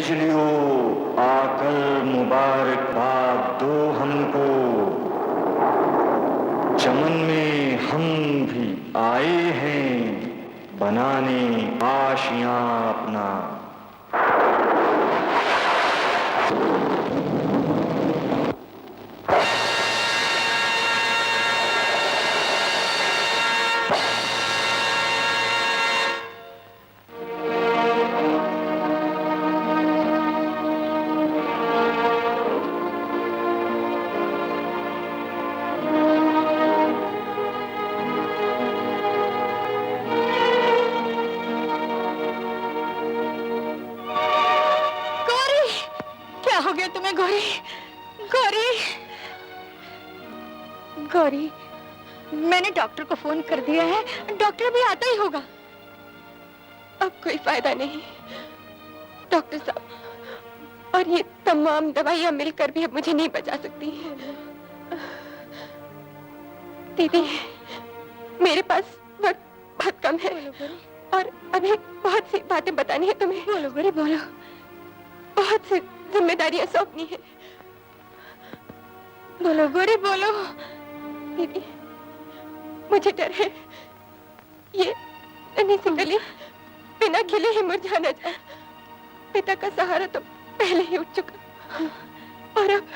बिजलियों आकर मुबारकबाद दो हमको, चमन में हम भी आए हैं बनाने आशियां अपना। हो गया तुम्हें गौरी? गौरी, गौरी, मैंने डॉक्टर को फोन कर दिया है, डॉक्टर भी आता ही होगा। अब कोई फायदा नहीं डॉक्टर साहब, और ये तमाम दवाइयां मिलकर भी अब मुझे नहीं बचा सकती। दीदी, मेरे पास वक्त बहुत कम है और अभी बहुत सी बातें बतानी है तुम्हें। बोलो गौरी, बोलो। बहुत सी जिम्मेदारियां सौंपनी है। बोलो गौरी, बोलो। दीदी, मुझे डर है ये नन्ही सी कली बिना खिले ही मुरझा न जाए। पिता का सहारा तो पहले ही उठ चुका और अब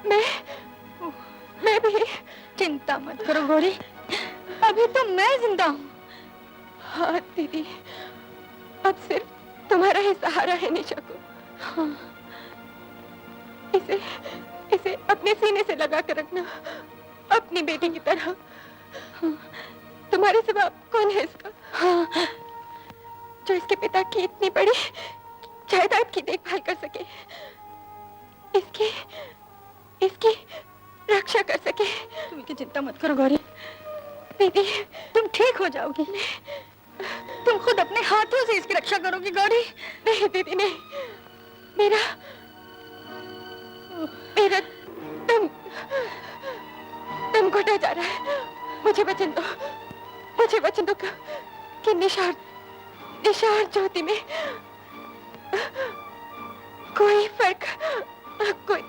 मैं भी। चिंता मत करो गौरी, अभी तो मैं जिंदा हूँ। हाँ दीदी, अब सिर्फ तुम्हारा ही सहारा है निशा को। हाँ। इसे अपने सीने से लगा कर रखना, अपनी बेटी की तरह। हाँ। तुम्हारे सिवा कौन है इसका? हाँ। जो इसके पिता की इतनी बड़ी जायदाद की देखभाल कर सके, इसकी रक्षा कर सके। तुम की चिंता मत करो गौरी। दीदी, तुम ठीक हो जाओगी। तुम खुद अपने हाथों से इसकी रक्षा करोगी गौरी। नहीं दीदी, नहीं। मेरा दम घुटा जा रहा है। मुझे वचन दो कि निशार ज्योति में कोई फर्क, कोई।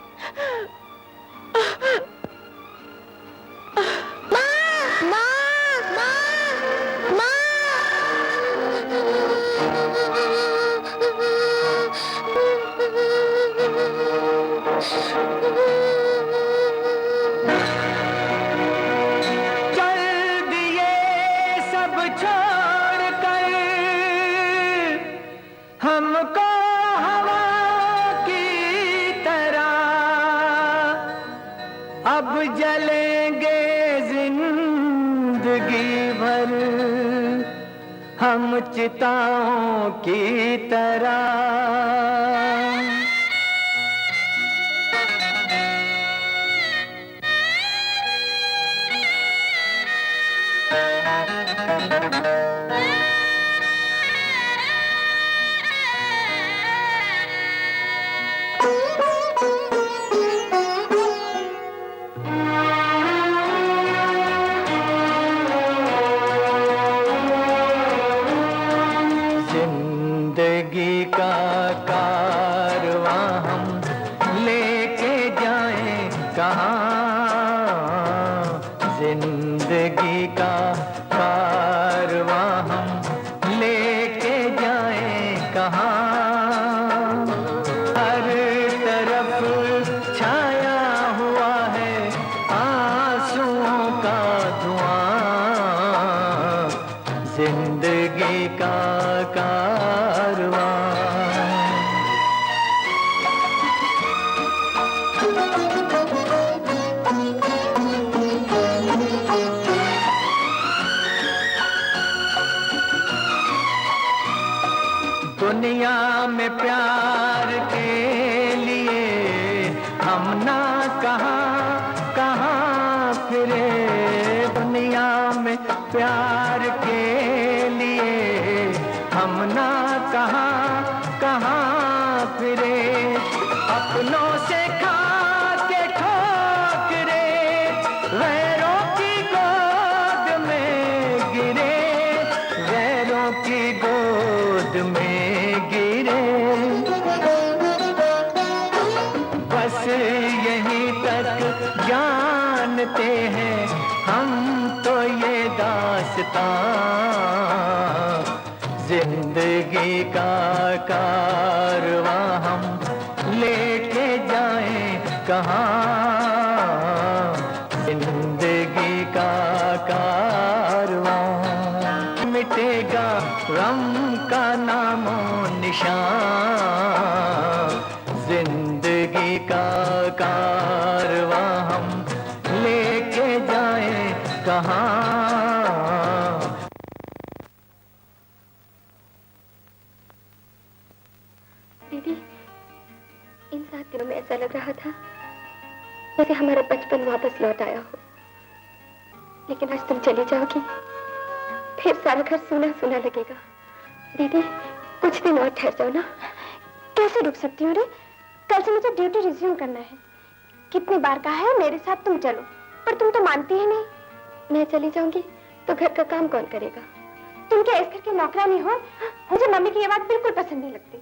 चल दिए सब छोड़ कर हमको हवा की तरह, अब जलेंगे जिंदगी भर हम चिताओं की तरह। जिंदगी का कारवां हम लेके जाएं कहाँ, जिंदगी का कारवां हम लेके जाएं कहाँ। हर तरफ छाया हुआ है आंसुओं का धुआं, जिंदगी का कारवां। दुनिया में प्यार के लिए हम ना कहाँ फिरे, दुनिया में प्यार के लिए हम ना कहाँ फिरे। अपनों से खा के ठोकरे गैरों की गोद में गिरे, गैरों की गोद में सुनाते हैं हम तो ये दास्तां, जिंदगी का कारवां हम लेके जाएं कहाँ, जिंदगी का कारवां। मिटेगा गम का नामो निशान, जिंदगी का कारवां हम लेके जाएं कहाँ। दीदी, इन 7 दिनों में ऐसा लग रहा था जैसे हमारा बचपन वापस लौट आया हो, लेकिन आज तुम चली जाओगी, फिर सारा घर सूना सूना लगेगा। दीदी, कुछ दिन और ठहर जाओ ना। कैसे रुक सकती हूँ रे? कल से मुझे ड्यूटी रिज्यूम करना है। कितनी बार कहा है मेरे साथ तुम चलो, पर तुम तो मानती ही नहीं। मैं चली जाऊंगी तो घर का काम कौन करेगा? तुम क्या इस घर की नौकरानी हो? मुझे मम्मी की ये बात बिल्कुल पसंद नहीं लगती।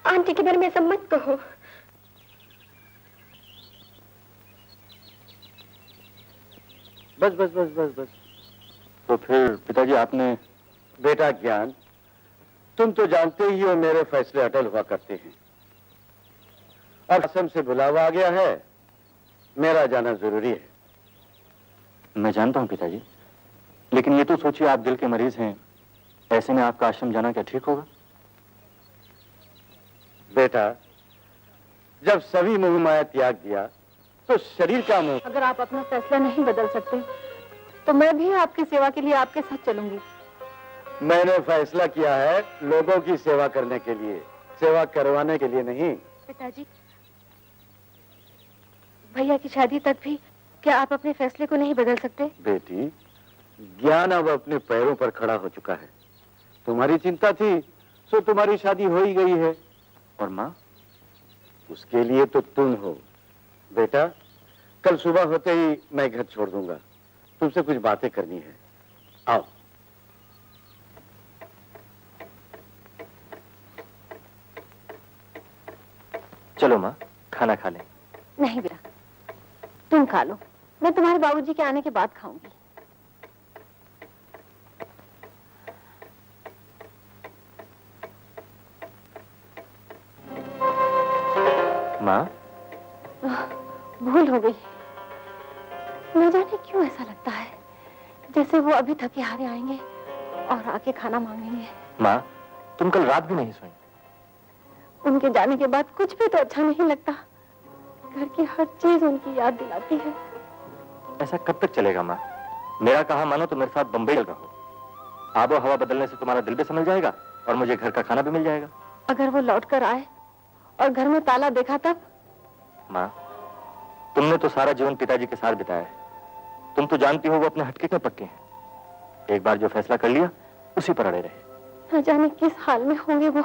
आंटी के बारे में ऐसा मत कहो। बस बस बस बस बस। तो फिर पिताजी आपने? बेटा ज्ञान, तुम तो जानते ही हो मेरे फैसले अटल हुआ करते हैं। अब असम से बुलावा आ गया है, मेरा जाना जरूरी है। मैं जानता हूँ पिताजी, लेकिन ये तो सोचिए आप दिल के मरीज हैं, ऐसे में आपका आश्रम जाना क्या ठीक होगा? बेटा, जब सभी मोह माया त्याग दिया तो शरीर का मोह। अगर आप अपना फैसला नहीं बदल सकते तो मैं भी आपकी सेवा के लिए आपके साथ चलूंगी। मैंने फैसला किया है लोगों की सेवा करने के लिए, सेवा करवाने के लिए नहीं। पिताजी, भैया की शादी तक भी क्या आप अपने फैसले को नहीं बदल सकते? बेटी, ज्ञान अब अपने पैरों पर खड़ा हो चुका है। तुम्हारी चिंता थी तो तुम्हारी शादी हो ही गई है। और माँ? उसके लिए तो तुम हो। बेटा, कल सुबह होते ही मैं घर छोड़ दूंगा, तुमसे कुछ बातें करनी है। आओ। चलो माँ, खाना खा लें। नहीं बेटा, तुम खा लो, मैं तुम्हारे बाबूजी के आने के बाद खाऊंगी। माँ? भूल हो गई। न जाने क्यों ऐसा लगता है जैसे वो अभी थके हारे आएंगे और आके खाना मांगेंगे। माँ, तुम कल रात भी नहीं सोई। उनके जाने के बाद कुछ भी तो अच्छा नहीं लगता। घर की हर चीज उनकी याद दिलाती है। ऐसा कब तक चलेगा माँ? मेरा कहा मानो तो मेरे साथ बंबई चल रहो। आबो हवा बदलने से तुम्हारा दिल भी संभल जाएगा और मुझे घर का खाना भी मिल जाएगा। अगर वो लौट कर आए और घर में ताला देखा तब? माँ, तुमने तो सारा जीवन पिताजी के साथ बिताया है, तुम तो जानती हो वो अपने हटके में पक्के हैं। एक बार जो फैसला कर लिया उसी पर अड़े रहे। न जाने किस हाल में होंगे वो।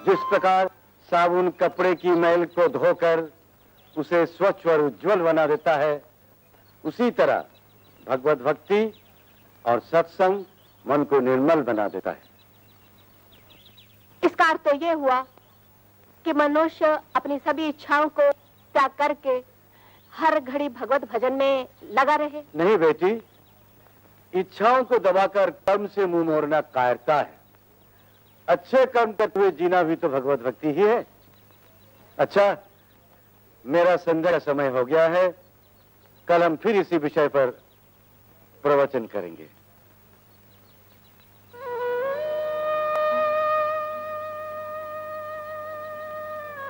जिस प्रकार साबुन कपड़े की मैल को धोकर उसे स्वच्छ और उज्जवल बना देता है, उसी तरह भगवत भक्ति और सत्संग मन को निर्मल बना देता है। इसका अर्थ तो ये हुआ कि मनुष्य अपनी सभी इच्छाओं को त्याग करके हर घड़ी भगवत भजन में लगा रहे। नहीं बेटी, इच्छाओं को दबाकर कर्म से मुंह मोड़ना कायरता है। अच्छे कर्म करते हुए जीना भी तो भगवत भक्ति ही है। अच्छा, मेरा संध्या का समय हो गया है, कल हम फिर इसी विषय पर प्रवचन करेंगे।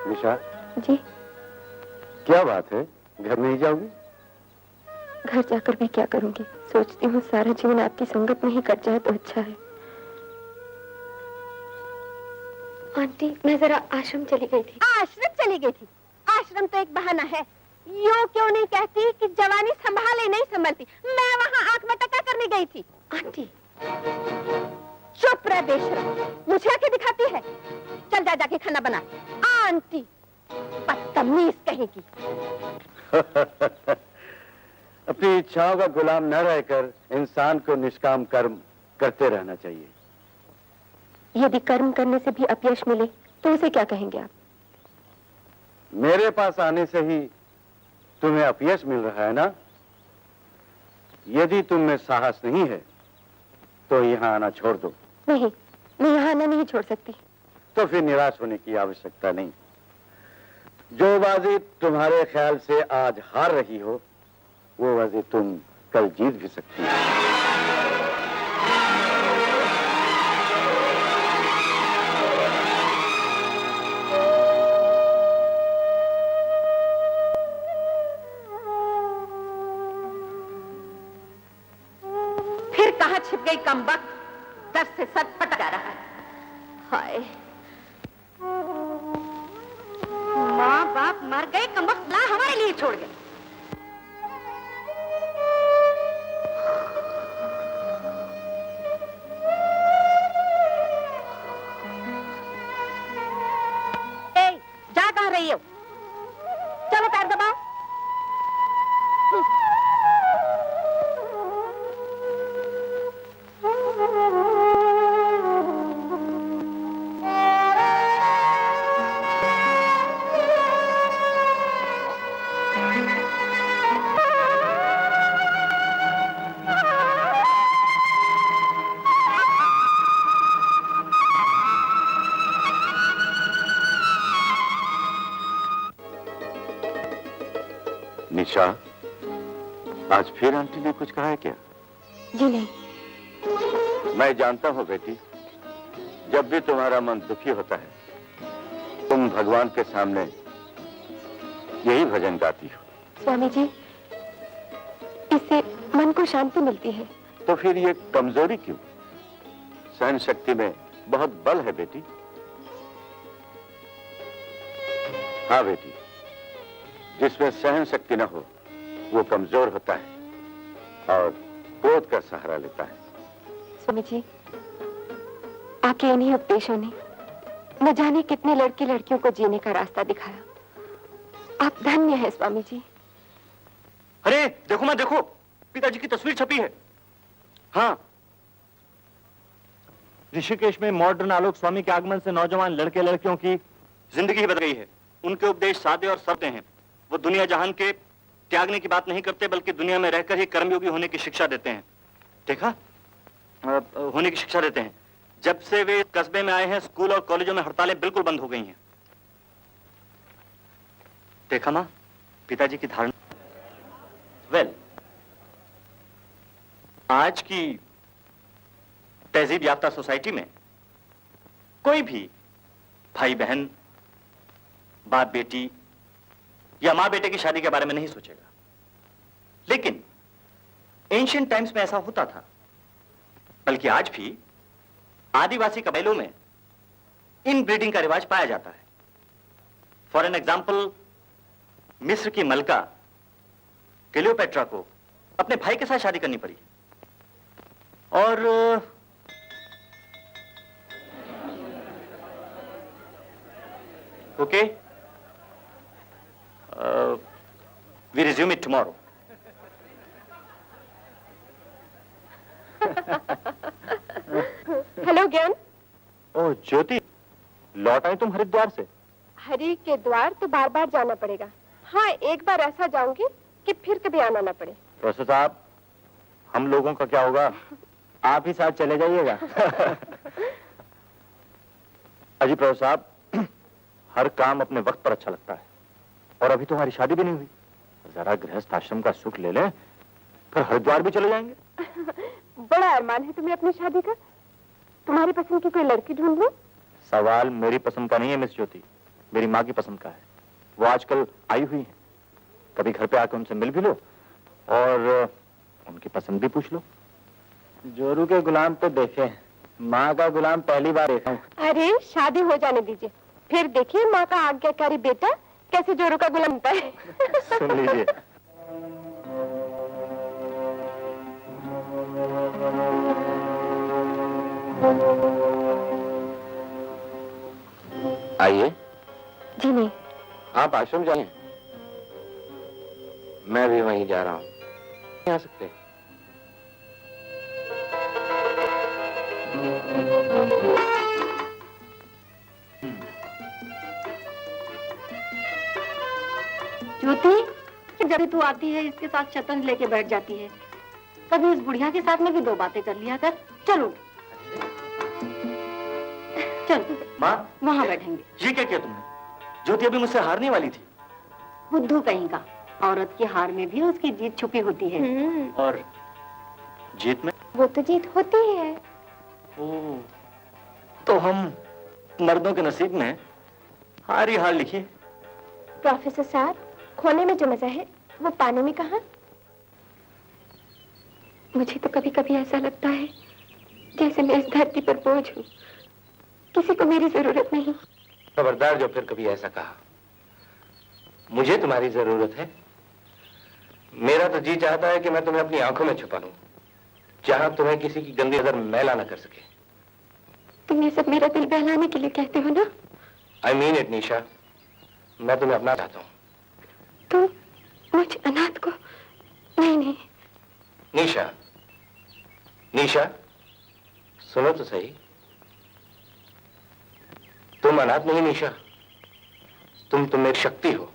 निशा जी? क्या बात है, घर नहीं जाओगी? घर जाकर मैं क्या करूंगी? सोचती हूँ सारा जीवन आपकी संगत में ही कट जाए तो अच्छा है। आंटी, मैं जरा आश्रम चली गई थी। आश्रम चली गई थी? आश्रम तो एक बहाना है। यूं क्यों नहीं कहती कि जवानी संभाले नहीं संभलती? मैं वहाँ आंख में टक्कर करने गई थी। आंटी, चुप रह बेशरम, मुझे आके दिखाती है। चल जा जाके खाना बना। आंटी, बदतमीज कहेगी। अपनी इच्छाओं का गुलाम न रहकर इंसान को निष्काम कर्म करते रहना चाहिए। यदि कर्म करने से भी अपयश मिले तो उसे क्या कहेंगे आप? मेरे पास आने से ही तुम्हें अपयश मिल रहा है ना? यदि तुम में साहस नहीं है तो यहाँ आना छोड़ दो। नहीं, मैं यहाँ आना नहीं छोड़ सकती। तो फिर निराश होने की आवश्यकता नहीं। जो बाजी तुम्हारे ख्याल से आज हार रही हो, वो बाजी तुम कल जीत भी सकती हो। फिर कहाँ छिप गई कमबख्त? दर से सर फटा जा रहा है। हाय, माँ बाप मर गए, कमबख्त ला हमारे लिए छोड़ गए। ए, जा कहाँ रही हो? चलो पैर दबाओ। निशा, आज फिर आंटी ने कुछ कहा है क्या? जी नहीं। मैं जानता हूँ बेटी, जब भी तुम्हारा मन दुखी होता है तुम भगवान के सामने यही भजन गाती हो। स्वामी जी, इससे मन को शांति मिलती है। तो फिर ये कमजोरी क्यों? सहन शक्ति में बहुत बल है बेटी। हाँ बेटी, जिसमें सहन शक्ति न हो वो कमजोर होता है और क्रोध का सहारा लेता है। स्वामी जी, आपके इन्हीं उपदेशों ने न जाने कितने लड़के लड़कियों को जीने का रास्ता दिखाया। आप धन्य हैं स्वामी जी। अरे देखो मत, देखो पिताजी की तस्वीर छपी है। हाँ, ऋषिकेश में मॉडर्न आलोक स्वामी के आगमन से नौजवान लड़के लड़कियों की जिंदगी ही बदल गई है। उनके उपदेश सादे और सत्य हैं। वो दुनिया जहान के त्यागने की बात नहीं करते, बल्कि दुनिया में रहकर ही कर्मयोगी होने की शिक्षा देते हैं। देखा, होने की शिक्षा देते हैं। जब से वे कस्बे में आए हैं, स्कूल और कॉलेजों में हड़तालें बिल्कुल बंद हो गई हैं। देखा मां, पिताजी की धारणा। वेल, आज की तहजीब याफ्ता सोसाइटी में कोई भी भाई बहन, बाप बेटी या मां बेटे की शादी के बारे में नहीं सोचेगा। लेकिन एंशिएंट टाइम्स में ऐसा होता था। बल्कि आज भी आदिवासी कबीलों में इन ब्रीडिंग का रिवाज पाया जाता है। फॉर एन एग्जाम्पल, मिस्र की मलका क्लियोपेट्रा को अपने भाई के साथ शादी करनी पड़ी। और okay, we resume it tomorrow. Hello ज्ञान। ओह ज्योति, लौट आई तुम हरिद्वार से? हरि के द्वार तो बार बार जाना पड़ेगा। हाँ, एक बार ऐसा जाऊंगी कि फिर कभी आना ना पड़े। प्रोफेसर साहब, हम लोगों का क्या होगा? आप ही साथ चले जाइएगा। अजी प्रोफेसर साहब, हर काम अपने वक्त पर अच्छा लगता है। और अभी तुम्हारी शादी भी नहीं हुई। जरा गृहस्थ आश्रम का सुख ले लें, फिर हरिद्वार भी चले जाएंगे। बड़ा अरमान है तुम्हें अपनी शादी का। तुम्हारी पसंद की कोई लड़की ढूंढ लो। सवाल मेरी पसंद का नहीं है मिस ज्योति, मेरी माँ की पसंद का है। वो आजकल आई हुई है, कभी घर पे आकर उनसे मिल भी लो और उनकी पसंद भी पूछ लो। जोरू के गुलाम तो देखे, माँ का गुलाम पहली बार देखा हूँ। अरे शादी हो जाने दीजिए, फिर देखिए माँ का आज्ञाकारी बेटा कैसे जोरू का गुलाम बनता है। सुन लीजिए। आइए। जी नहीं। आप आश्रम जाइए, मैं भी वहीं जा रहा हूँ। नहीं आ सकते? ज्योति, जब भी तू आती है इसके साथ शतरंज लेके बैठ जाती है। कभी इस बुढ़िया के साथ में भी दो बातें कर लिया कर। चलो चल माँ, वहाँ बैठेंगे। ये क्या किया तुमने? ज्योति अभी मुझसे हारने वाली थी। बुद्धू कहीं का, औरत की हार में भी उसकी जीत छुपी होती है। और जीत में? वो तो जीत होती ही है। ओ, तो हम मर्दों के नसीब में हार ही हार लिखिए। प्रोफेसर साहब, खोने में जो मजा है वो पाने में कहाँ? मुझे तो कभी कभी ऐसा लगता है जैसे मैं इस धरती पर बोझ हूँ, किसी को मेरी जरूरत नहीं। खबरदार जो फिर कभी ऐसा कहा। मुझे तुम्हारी जरूरत है। मेरा तो जी चाहता है कि मैं तुम्हें अपनी आंखों में छुपा लूं, जहां तुम्हें किसी की गंदी नजर मैला न कर सके। तुम ये सब मेरा दिल बहलाने के लिए कहते हो ना? आई मीन इट निशा, मैं तुम्हें अपना चाहता हूं। तुम मुझ अनाथ को? नहीं नहीं। निशा, निशा, सुनो तो सही। तुम अनाथ नहीं निशा, तुम एक शक्ति हो।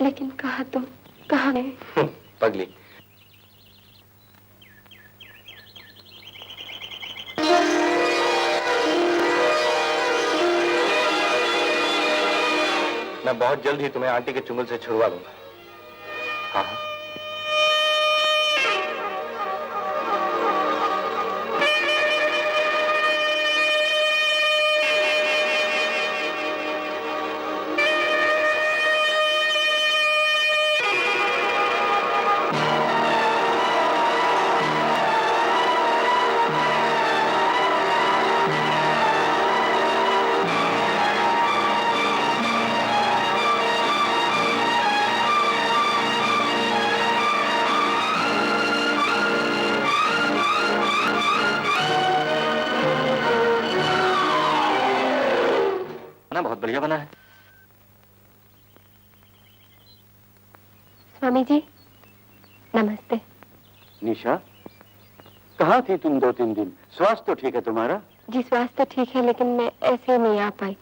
लेकिन कहा तुम, कहा मैं? पगली, मैं बहुत जल्द ही तुम्हें आंटी के चुंगल से छुड़वा दूंगा। हाँ हाँ। ना बहुत बढ़िया बना है। स्वामी जी, नमस्ते। निशा, कहाँ थी तुम 2-3 दिन? स्वास्थ्य तो ठीक है तुम्हारा? जी स्वास्थ्य तो ठीक है, लेकिन मैं ऐसे नहीं आ पाई।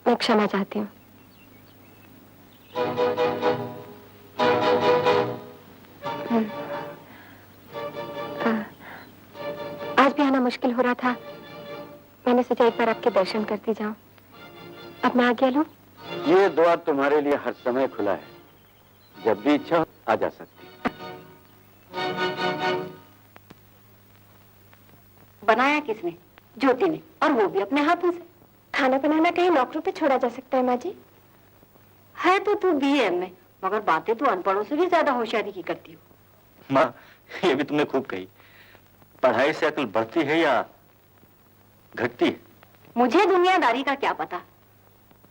मैं क्षमा चाहती हूँ। आज भी आना मुश्किल हो रहा था, मैंने सोचा एक बार आपके दर्शन करती जाऊं। अब मैं आज्ञा लूं? ये द्वार तुम्हारे लिए हर समय खुला है, जब भी इच्छा हो आ जा सकती। बनाया किसने? ज्योति ने, और वो भी अपने हाथों से। खाना बनाना कहीं नौकरों पे छोड़ा जा सकता है माँ जी? है तो तू बीए में, मगर बातें तू अनपढ़ों से भी ज्यादा होशियारी की करती हो। माँ, ये भी तुमने खूब कही। पढ़ाई से अकल बढ़ती है या घटती है? मुझे दुनियादारी का क्या पता,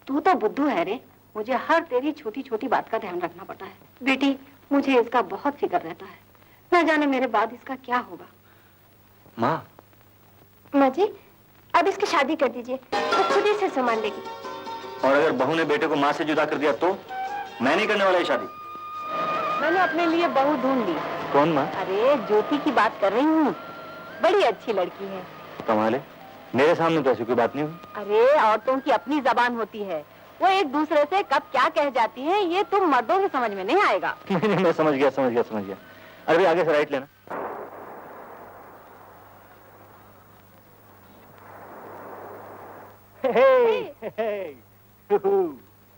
तू तो बुद्धू है रे। मुझे हर तेरी छोटी छोटी बात का ध्यान रखना पड़ता है। बेटी, मुझे इसका बहुत फिक्र रहता है, न जाने मेरे बाद इसका क्या होगा। माँ, माँ जी, अब इसकी शादी कर दीजिए, वो खुद ही से संभाल लेगी। और अगर बहू ने बेटे को माँ से जुदा कर दिया तो? मैं नहीं करने वाला ये शादी। मैंने अपने लिए बहू ढूंढ ली। कौन माँ? अरे ज्योति की बात कर रही हूँ, बड़ी अच्छी लड़की है। कमाल है, मेरे सामने तो ऐसी कोई बात नहीं हुई। अरे औरतों की अपनी जबान होती है, वो एक दूसरे से कब क्या कह जाती हैं, ये तुम मर्दों के समझ में नहीं आएगा। नहीं, मैं समझ गया। अरे आगे से राइट लेना।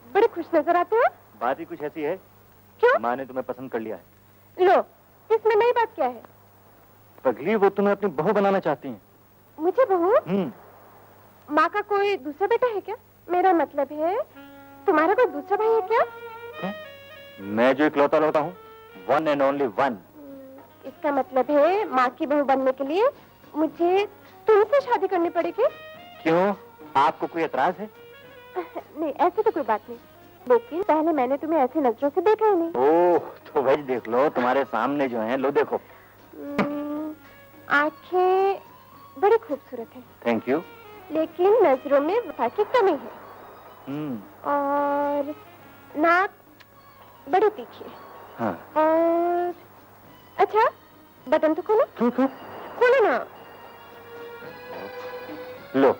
बड़े खुश नजर आते हो। बात ही कुछ ऐसी है, क्यों? माँ ने तुम्हें पसंद कर लिया है। लो, इसमें नई बात क्या है? पगली, वो तुम्हें अपनी बहू बनाना चाहती हैं। मुझे बहू? माँ का कोई दूसरा बेटा है क्या? मेरा मतलब है, तुम्हारा कोई दूसरा भाई है क्या? मैं जो इकलौता लौटा हूँ, 1 and only 1। इसका मतलब है माँ की बहू बनने के लिए मुझे तुमसे शादी करनी पड़ेगी? क्यों, आपको कोई एतराज है? नहीं, ऐसी तो कोई बात नहीं, लेकिन पहले मैंने तुम्हें ऐसी नजरों से देखा ही नहीं। ओह, तो भाई देख लो, तुम्हारे सामने जो है, लो देखो। आंखें बड़ी खूबसूरत है, थैंक यू। लेकिन नजरों में वफा की कमी है। और नाक बड़ी तीखी है। हाँ। और अच्छा, बटन तो खोलो। क्यों? खोलो ना। लो।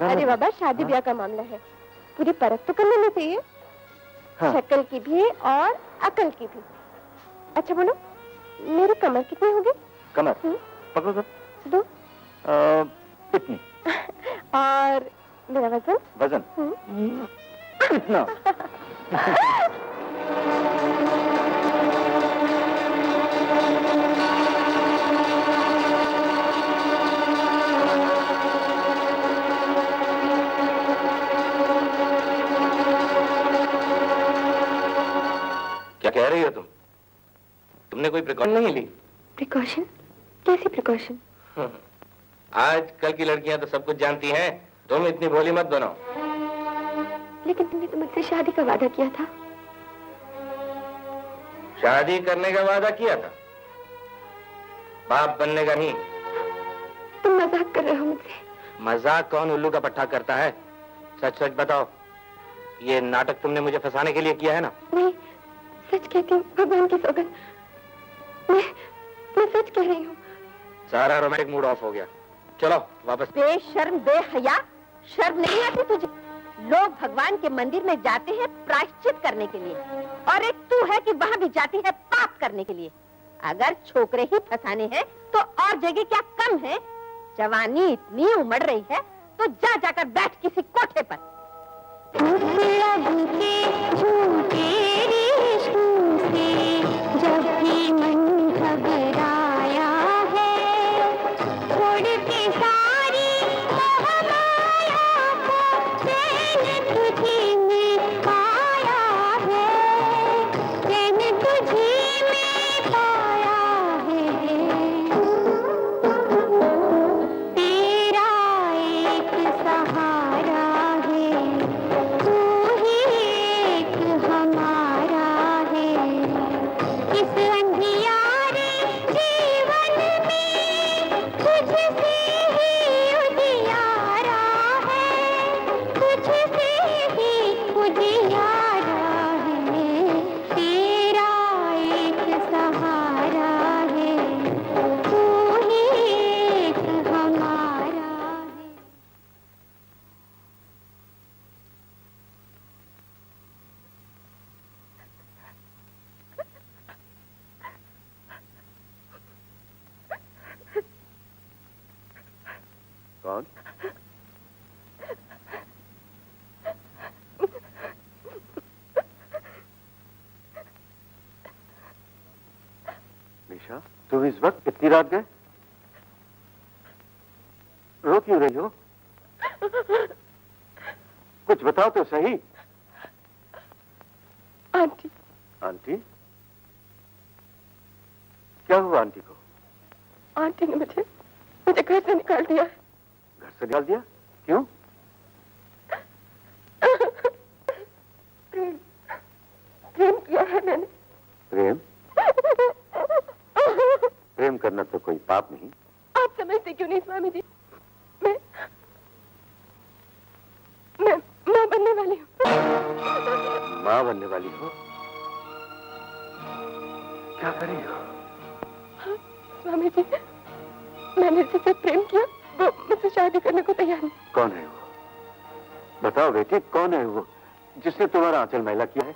अरे बाबा, शादी ब्याह का मामला है, पूरी परख तो कर लेनी चाहिए। हाँ। शक्ल की भी और अकल की भी। अच्छा बोलो, मेरी कमर कितनी होगी? कमर पकड़ो सर। दो। कितनी? और मेरा वजन? वजन इतना। क्या कह रही हो तुम? तुमने कोई प्रिकॉशन नहीं ली? प्रिकॉशन? कैसी प्रिकॉशन? आज कल की लड़कियां तो सब कुछ जानती हैं, तुम इतनी भोली मत बनो। लेकिन तुमने तो मुझसे शादी का वादा किया था। शादी करने का वादा किया था, बाप बनने का नहीं। तुम मजाक कर रहे हो मुझसे। मजाक कौन उल्लू का पट्टा करता है? सच सच बताओ, ये नाटक तुमने मुझे फंसाने के लिए किया है ना? नहीं, सच कहती हूँ, भगवान की सौगंध। मैं सच कह रही हूँ। सारा रोमांटिक मूड ऑफ हो गया। चलो वापस। बेशर्म बेहया, शर्म नहीं आती तुझे? लोग भगवान के मंदिर में जाते हैं प्रायश्चित करने के लिए, और एक तू है कि वहाँ भी जाती है पाप करने के लिए। अगर छोकरे ही फंसाने हैं तो और जगह क्या कम है? जवानी इतनी उमड़ रही है तो जा जाकर बैठ किसी कोठे पर। जब भी मन घबराया है, छोड़ के सारी मोहमाया को चैन तुझी में पाया है, चैन तुझी में पाया है। तेरा एक सहारा है, तू ही एक हमारा है। इस अंधियारे जीवन में तुझसे ही उजियारा है, तुझसे ही उजियारा है। तेरा एक सहारा है, तू ही एक हमारा है। कौन? निशा, तुम इस वक्त इतनी रात गए? रो क्यों रही हो? कुछ बताओ तो सही। Aunty, aunty? क्या हुआ आंटी को? आंटी ने मुझे घर से निकाल दिया। घर से निकाल दिया? क्यों? प्रेम प्रेम किया है मैंने। प्रेम? प्रेम करना तो कोई पाप नहीं। आप समझते क्यों नहीं स्वामी जी? मैं माँ बनने वाली हूँ। माँ बनने वाली हो? क्या कर रही हो? स्वामी जी, मैंने जिससे प्रेम किया वो मुझसे शादी करने को तैयार नहीं। कौन है वो? बताओ बेटी, कौन है वो जिसने तुम्हारा आंचल मैला किया है?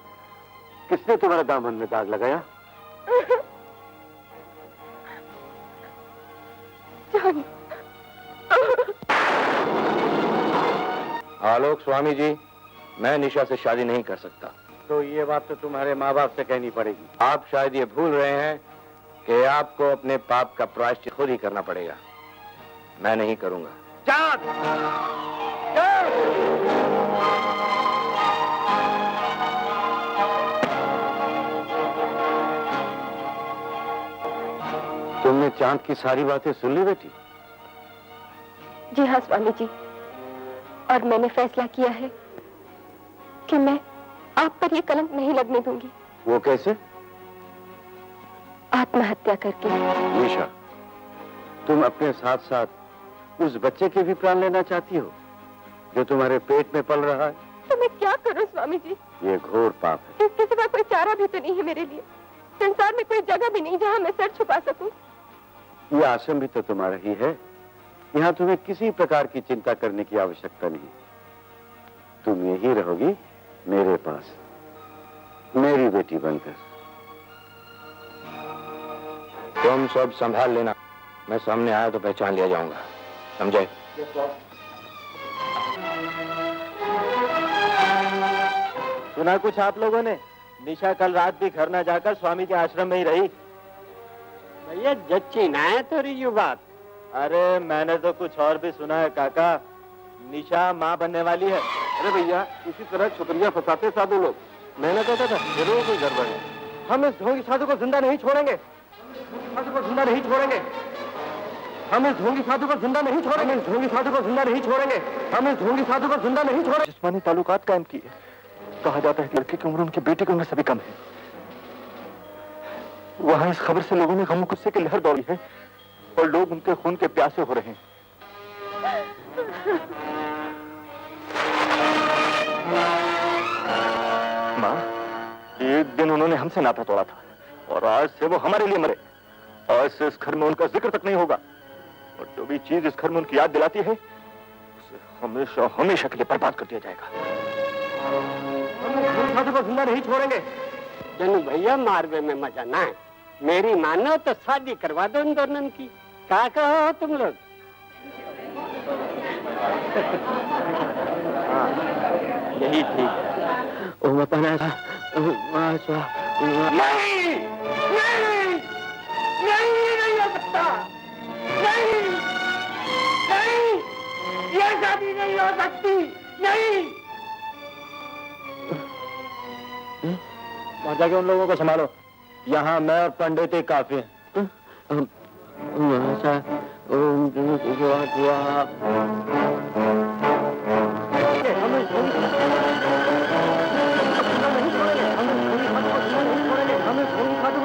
किसने तुम्हारा दामन में दाग लगाया? जान। आलोक स्वामी जी, मैं निशा से शादी नहीं कर सकता। तो ये बात तो तुम्हारे माँ बाप से कहनी पड़ेगी। आप शायद ये भूल रहे हैं कि आपको अपने पाप का प्रायश्चित खुद ही करना पड़ेगा। मैं नहीं करूंगा। चाँद! तुमने चांद की सारी बातें सुन ली बेटी? जी हाँ स्वामी जी, और मैंने फैसला किया है कि मैं आप पर ये कलंक नहीं लगने दूंगी। वो कैसे? आत्महत्या करके। निशा, तुम अपने साथ साथ उस बच्चे के भी प्राण लेना चाहती हो जो तुम्हारे पेट में पल रहा है? तो मैं क्या करूं स्वामी जी? ये घोर पाप है। इसके सिवा कोई चारा भी तो नहीं है मेरे लिए। संसार में कोई जगह भी नहीं जहाँ मैं सर छुपा सकूं। ये आश्रम भी तो तुम्हारा ही है। यहाँ तुम्हें किसी प्रकार की चिंता करने की आवश्यकता नहीं। तुम यही रहोगी मेरे पास, मेरी बेटी बनकर। तुम सब संभाल लेना, मैं सामने आया तो पहचान लिया जाऊंगा, समझे? सुना कुछ आप लोगों ने? निशा कल रात भी घर न जाकर स्वामी के आश्रम में ही रही। भैया जच्ची ना है तो रही बात। अरे मैंने तो कुछ और भी सुना है काका, निशा माँ बनने वाली है। अरे भैया इसी तरह छुपरिया फंसाते साधु लोग। मैंने कहता था जरूर कोई गड़बड़ है। हम इस ढोंगी साधु को जिंदा नहीं छोड़ेंगे, साधु को जिंदा नहीं छोड़ेंगे, हम इस ढोंगी साधु को जिंदा नहीं छोड़ेंगे, इस ढोंगी साधु को जिंदा नहीं छोड़ेंगे, हम इस ढोंगी साधु को जिंदा नहीं छोड़ेंगे। जिस्मानी ताल्लुकात कायम किए। कहा जाता है कि लड़के की उम्र उनकी बेटी की उम्र से भी कम है। वहां इस खबर से लोगों में गम गुस्से की लहर दौड़ी है और लोग उनके खून के प्यासे हो रहे हैं। माँ, एक दिन उन्होंने हमसे नाता तोड़ा था और आज से वो हमारे लिए मरे। आज से इस घर में उनका जिक्र तक नहीं होगा और जो भी चीज इस घर में उनकी याद दिलाती है उसे हमेशा हमेशा के लिए बर्बाद कर दिया जाएगा। हम साधु को जिंदा नहीं छोड़ेंगे। जनू भैया मारवे में मजा ना है। मेरी मानो तो शादी करवा दो इन दोनों की। क्या कहो तुम लोग? यही ठीक है। नहीं नहीं नहीं हो सकता, नहीं नहीं, ये शादी नहीं हो सकती, नहीं। वहां जाके उन लोगों को संभालो, यहाँ मैं और पंडित ही काफी हैं।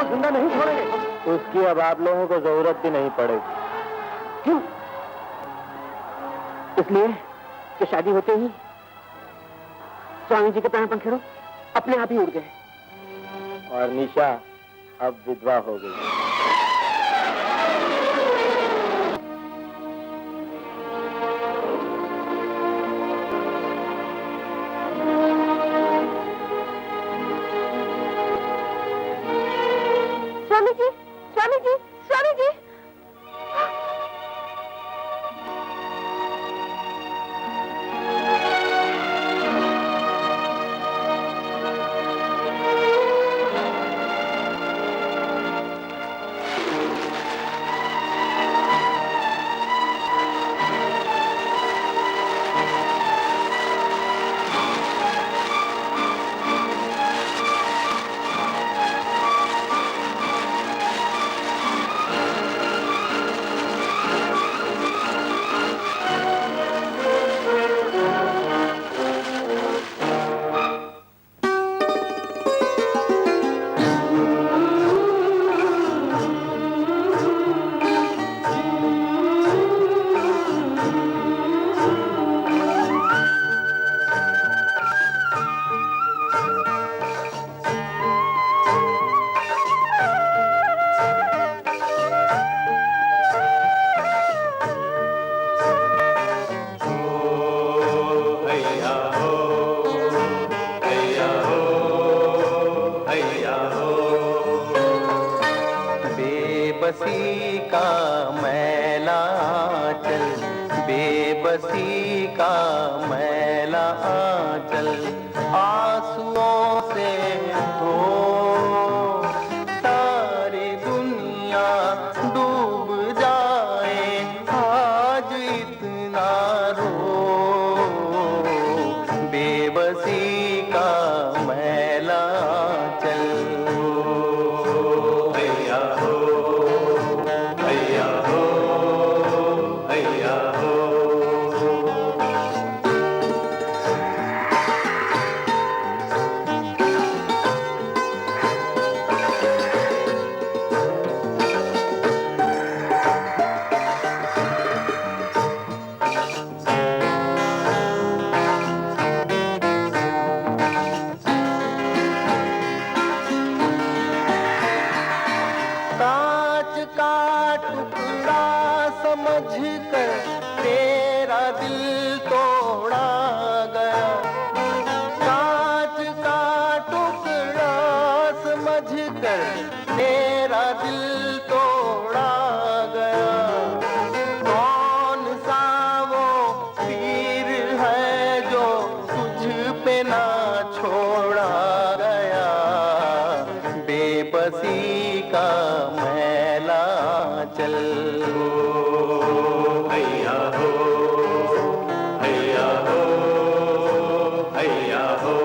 जिंदा नहीं छोड़ेंगे। उसकी अब आप लोगों को जरूरत भी नहीं पड़ेगी। क्यों? इसलिए कि शादी होते ही स्वामी जी के प्राण पंखेड़ो अपने आप ही उड़ गए और निशा अब विधवा हो गई। स्वामी जी, स्वामी जी, स्वामी जी। बेबसी का मैला चल, बेबसी का मैला चल, आंसुओं से धो सारी दुनिया डूब जाए, आज इतना रो, बेबसी का मैला चल। कांच का टुकड़ा समझकर तेरा दिल तोड़ा गया, कर मेरा दिल तोड़ा गया। कौन सा वो तीर है जो तुझ पे ना छोड़ा गया। बेबसी का मैला चल हैया हो हैया हो हैया हो।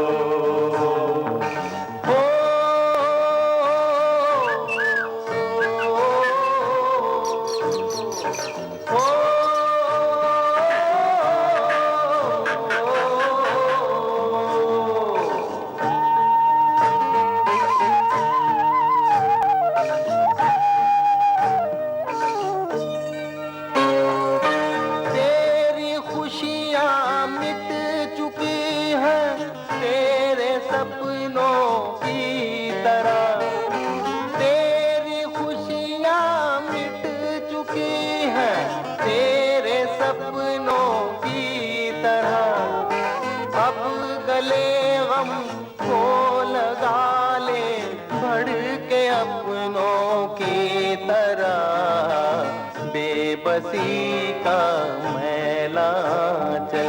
तेरी खुशियाँ मिट चुकी हैं तेरे सपनों की तरह। तेरी खुशियाँ मिट चुकी हैं तेरे सपनों की तरह। अब गले गम को लगा ले बढ़ के अपनों की तरह। बेबसी का मैला चल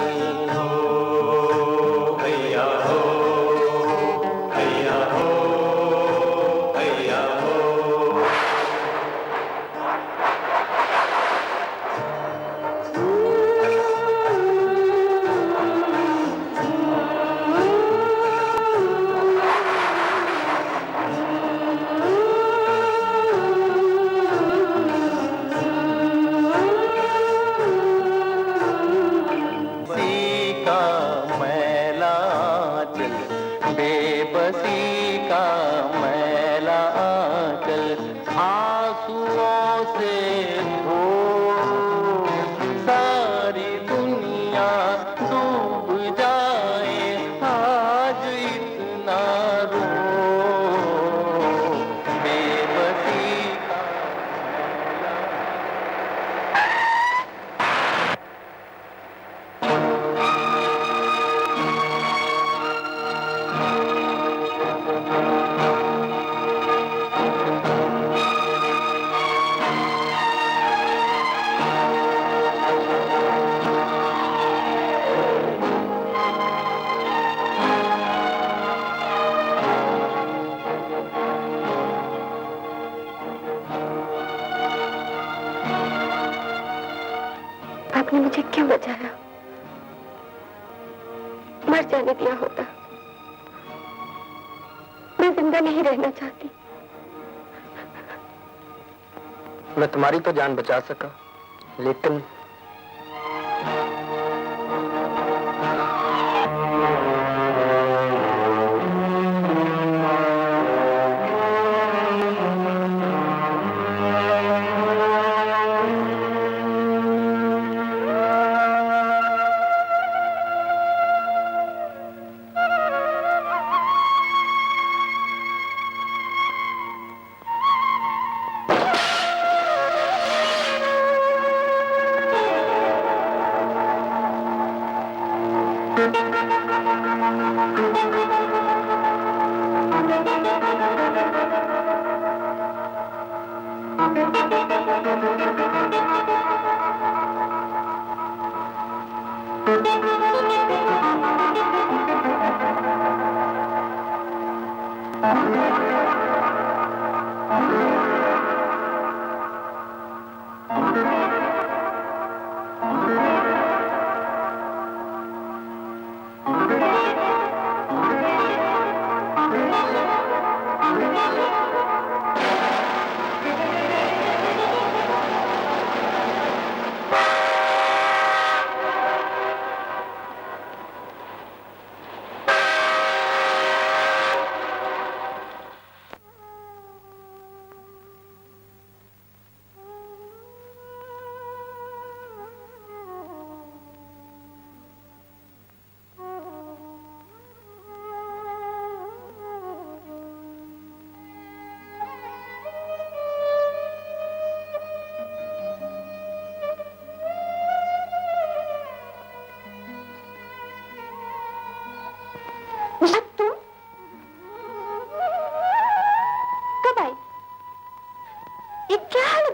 हैया हो हैया हो हैया हो। बेबसी का मैला चल बेबसी का मैला चल। आंसुओं से धो सारी दुनिया डूब जाए आज इतना रो। बेबसी का आपने मुझे क्यों बचाया? मर जाने दिया होता। मैं जिंदा नहीं रहना चाहती। मैं तुम्हारी तो जान बचा सका लेकिन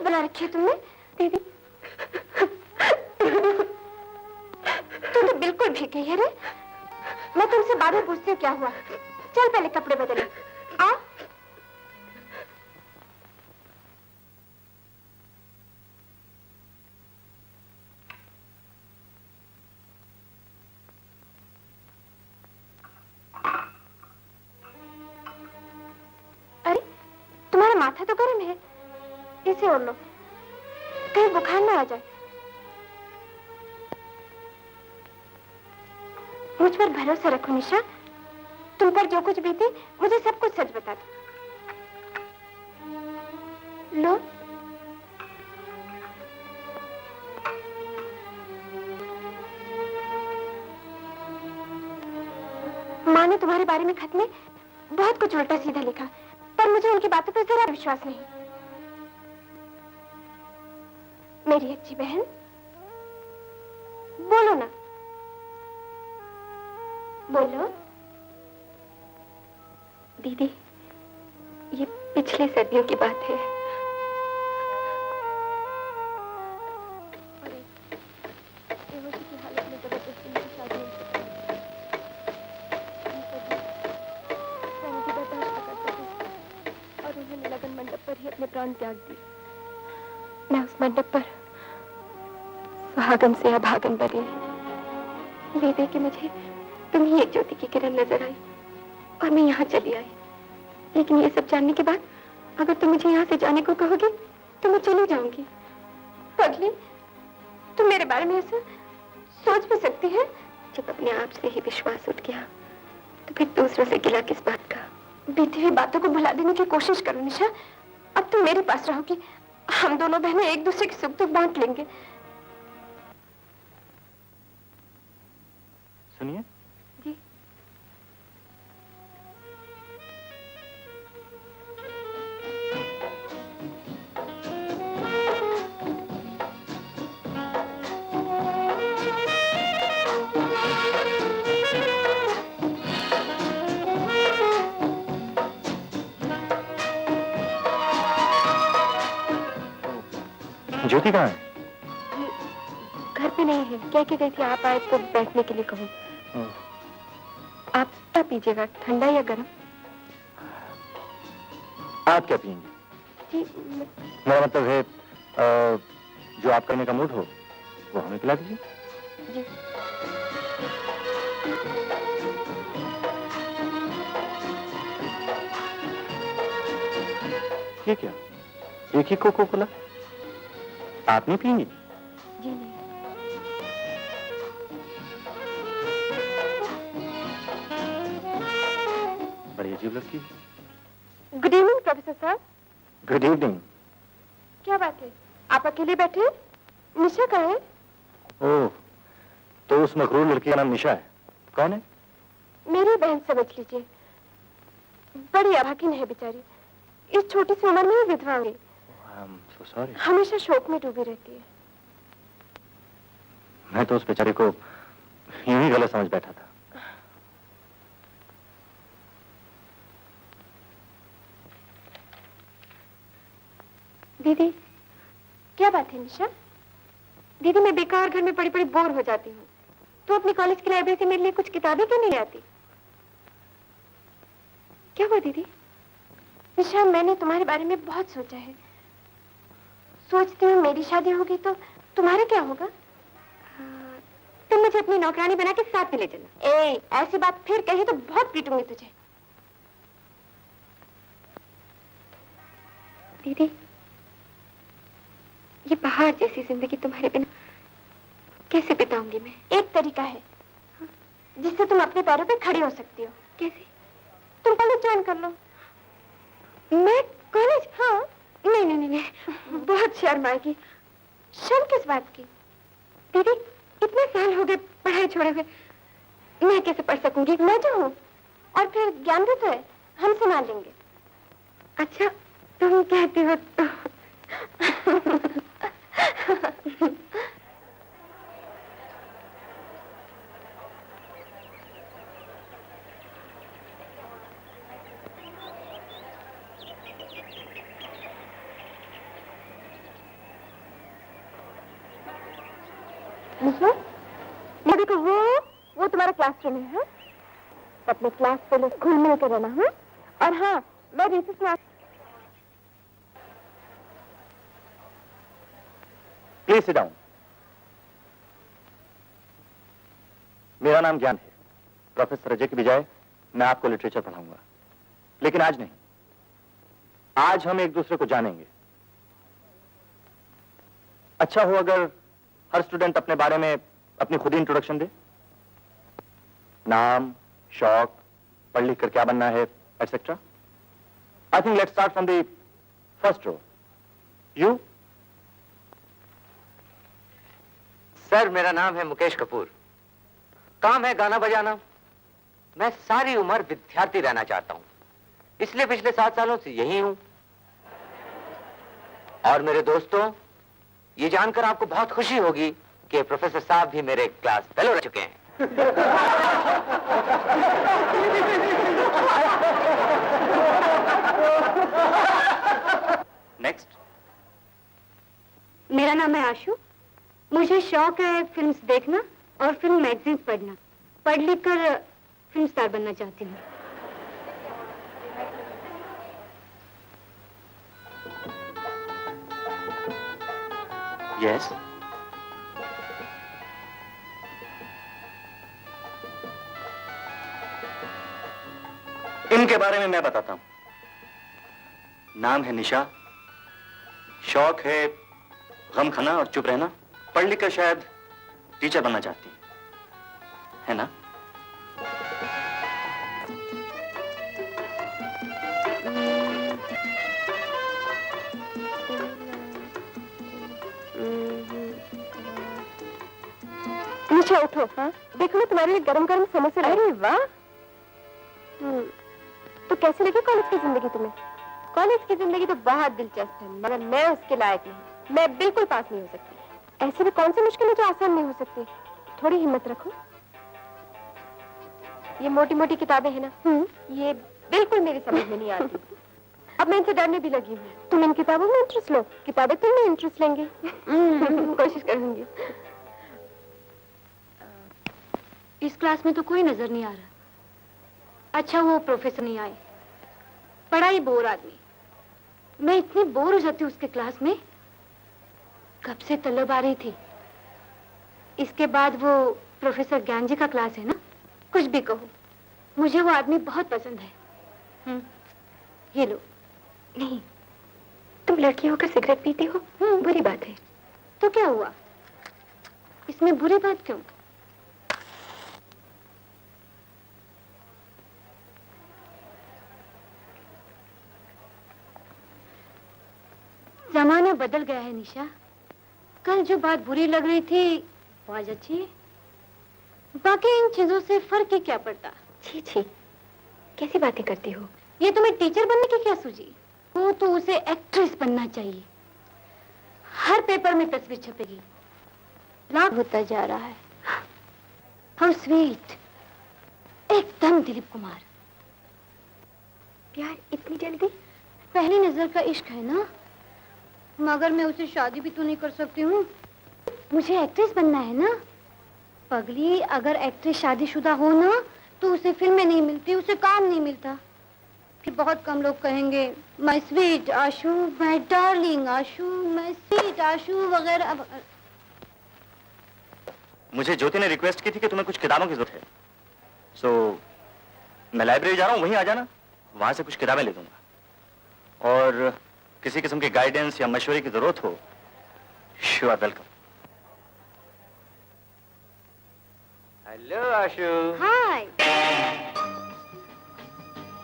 बना रखी है तुमने? दीदी तू तो बिल्कुल भीग गई है रे। मैं तुमसे बाद में पूछती हूँ क्या हुआ। चल पहले कपड़े बदले। आ अरे तुम्हारा माथा तो गर्म है, इसे ओढ़ लो, कहीं बुखार ना आ जाए। मुझ पर भरोसा रखो निशा, तुम पर जो कुछ बीती मुझे सब कुछ सच बता दो। लो माँ ने तुम्हारे बारे में खत में बहुत कुछ उल्टा सीधा लिखा, पर मुझे उनकी बातों पर जरा विश्वास नहीं। मेरी अच्छी बहन, बोलो ना, बोलो। दीदी, ये पिछले सर्दियों की बात है। लगन मंडप पर ही अपने प्राण त्याग दिए। मैं उस मंडप पर सुहागन से अभागन बनी। दीदी कि मुझे तुम ही एक ज्योति की किरण नजर आई और मैं यहाँ चली आई। लेकिन ये सब जानने के बाद अगर तुम मुझे यहाँ से जाने को कहोगी तो मैं चली जाऊंगी। पगली, तुम मेरे बारे में ऐसा सोच भी सकती है? जब अपने आप से ही विश्वास उठ गया तो फिर दूसरों से गिला किस बात का? बीती हुई बातों को भुला देने की कोशिश करो निशा। अब तुम मेरे पास रहोगी, हम दोनों बहनें एक दूसरे की सुख दुख बांट लेंगे। सुनिए जी। ज्योति कहाँ है? घर पे नहीं है, कह के गई थी आप आए तो बैठने के लिए कहूँ। आप क्या पीजिएगा, ठंडा या गर्म? आप क्या पियेंगे? जी मेरा मतलब है जो आप करने का मूड हो वो हमें पिला दीजिए। जी। ये क्या, एक ही कोको कोला? आप नहीं पियेंगी? जी नहीं। बड़ी अजीब लगती है। गुड इवनिंग प्रोफेसर साहब। Good evening. क्या बात है, आप अकेले बैठे हैं? निशा कहाँ है? ओह, तो उस मखरूर लड़की का नाम निशा है। कौन है? मेरी बहन समझ लीजिए, बड़ी अभागिन है बेचारी। इस छोटी सी उम्र में ही विधवा हो गई। so sorry। हमेशा शोक में डूबी रहती है। मैं तो उस बेचारे को यूं ही गलत समझ बैठा था। दीदी, क्या बात है निशा? दीदी मैं बेकार घर में पड़ी पड़ी बोर हो जाती हूँ। तू अपनी कॉलेज की लाइब्रेरी से मेरे लिए कुछ किताबें क्यों नहीं ले आती? क्या हुआ दीदी? निशा, मैंने तुम्हारे बारे में बहुत सोचा है। सोचती हूँ मेरी शादी होगी तो तुम्हारा क्या होगा? तुम मुझे अपनी नौकरानी बना के साथ में ले चलना। ऐसी बात फिर कही तो बहुत पीटूंगी तुझे। दीदी, ये पहाड़ जैसी जिंदगी तुम्हारे बिना कैसे बिताऊंगी मैं? एक तरीका है जिससे तुम अपने पैरों पे खड़ी हो सकती हो। कैसे? तुम कॉलेज ज्वाइन कर लो। मैं कॉलेज? हाँ। नहीं नहीं नहीं नहीं, बहुत शर्म आएगी। शर्म किस बात की? दीदी, इतने साल हो गए पढ़ाई छोड़े हुए, मैं कैसे पढ़ सकूंगी? मैं जो हूँ, और फिर ज्ञान भी तो है, हम संभाल लेंगे। अच्छा, तुम कहती हो तो। निशा, ये देखो वो तुम्हारा क्लासरूम है, हाँ? अपने क्लास पे लोग घुल मिल कर रहना, हाँ? और हाँ, मैं रिसेस में प्लीज सिट डाउन। मेरा नाम ज्ञान है। प्रोफेसर अजय की बजाय मैं आपको लिटरेचर पढ़ाऊंगा, लेकिन आज नहीं। आज हम एक दूसरे को जानेंगे। अच्छा हो अगर हर स्टूडेंट अपने बारे में अपनी खुद ही इंट्रोडक्शन दे। नाम, शौक, पढ़ लिख कर क्या बनना है, etcetera. I think let's start from the first row. You? Sir, मेरा नाम है मुकेश कपूर। काम है गाना बजाना। मैं सारी उम्र विद्यार्थी रहना चाहता हूं, इसलिए पिछले 7 सालों से यही हूं। और मेरे दोस्तों, ये जानकर आपको बहुत खुशी होगी कि प्रोफेसर साहब भी मेरे क्लास फेलो रह चुके हैं। नेक्स्ट। मेरा नाम है आशु। मुझे शौक है फिल्म्स देखना और फिल्म मैगजीन्स पढ़ना। पढ़ लिख कर फिल्म स्टार बनना चाहती हूँ। यस। इनके बारे में मैं बताता हूं। नाम है निशा, शौक है गम खाना और चुप रहना, पढ़ लिख कर शायद टीचर बनना चाहती है ना? निशा उठो, हाँ? देखो ना तुम्हारे लिए गरम गरम समोसे। अरे वाह। तो कैसे लगी कॉलेज की जिंदगी तुम्हें? कॉलेज की जिंदगी तो बहुत दिलचस्प है, मगर मैं उसके लायक नहीं। मैं बिल्कुल पास नहीं हो सकती। ऐसे में कौन सी मुश्किल है जो आसान नहीं हो सकती? थोड़ी हिम्मत रखो। ये मोटी मोटी किताबें हैं ना, ये बिल्कुल मेरी समझ में नहीं आती। अब मैं इनसे डरने भी लगी हूँ। तुम इन किताबों में इंटरेस्ट लो, किताबें तुम में इंटरेस्ट लेंगी। कोशिश करूंगी। इस क्लास में तो कोई नजर नहीं आ रहा। अच्छा वो प्रोफेसर नहीं आए। पढ़ाई बोर आदमी। मैं इतनी बोर हो जाती हूँ उसके क्लास में। कब से तलब आ रही थी। इसके बाद वो प्रोफेसर ज्ञान जी का क्लास है ना, कुछ भी कहो, मुझे वो आदमी बहुत पसंद है। ये लो। नहीं, तुम लड़की होकर सिगरेट पीती हो, बुरी बात है। तो क्या हुआ, इसमें बुरी बात क्यों? जमाना बदल गया है निशा। कल जो बात बुरी लग रही थी वो आज अच्छी है। बाकी इन चीजों से फर्क ही क्या पड़ता। छी छी, कैसी बातें करती हो? ये तुम्हें टीचर बनने की क्या सूझी? वो तो उसे एक्ट्रेस बनना चाहिए। हर पेपर में तस्वीर छपेगी। लाभ होता जा रहा है। हाउ स्वीट, एकदम दिलीप कुमार। प्यार इतनी जल्दी? पहली नजर का इश्क है ना, मगर मैं उसे शादी भी तो नहीं कर सकती हूँ। मुझे एक्ट्रेस बनना है ना। पगली, अगर एक्ट्रेस शादीशुदा हो ना तो उसे फिल्में नहीं मिलती, उसे काम नहीं मिलता। फिर बहुत कम लोग कहेंगे my sweet Ashu, my darling Ashu, my sweet Ashu वगैरह। मुझे ज्योति ने रिक्वेस्ट की थी कि तुम्हें कुछ किताबों की जरूरत है, सो मैं लाइब्रेरी जा रहा हूँ, वहीं आ जाना, वहां से कुछ किताबें ले दूंगा। और किसी किस्म की गाइडेंस या मशवरे की जरूरत हो, यू आर वेलकम। हेलो आशु। हाय।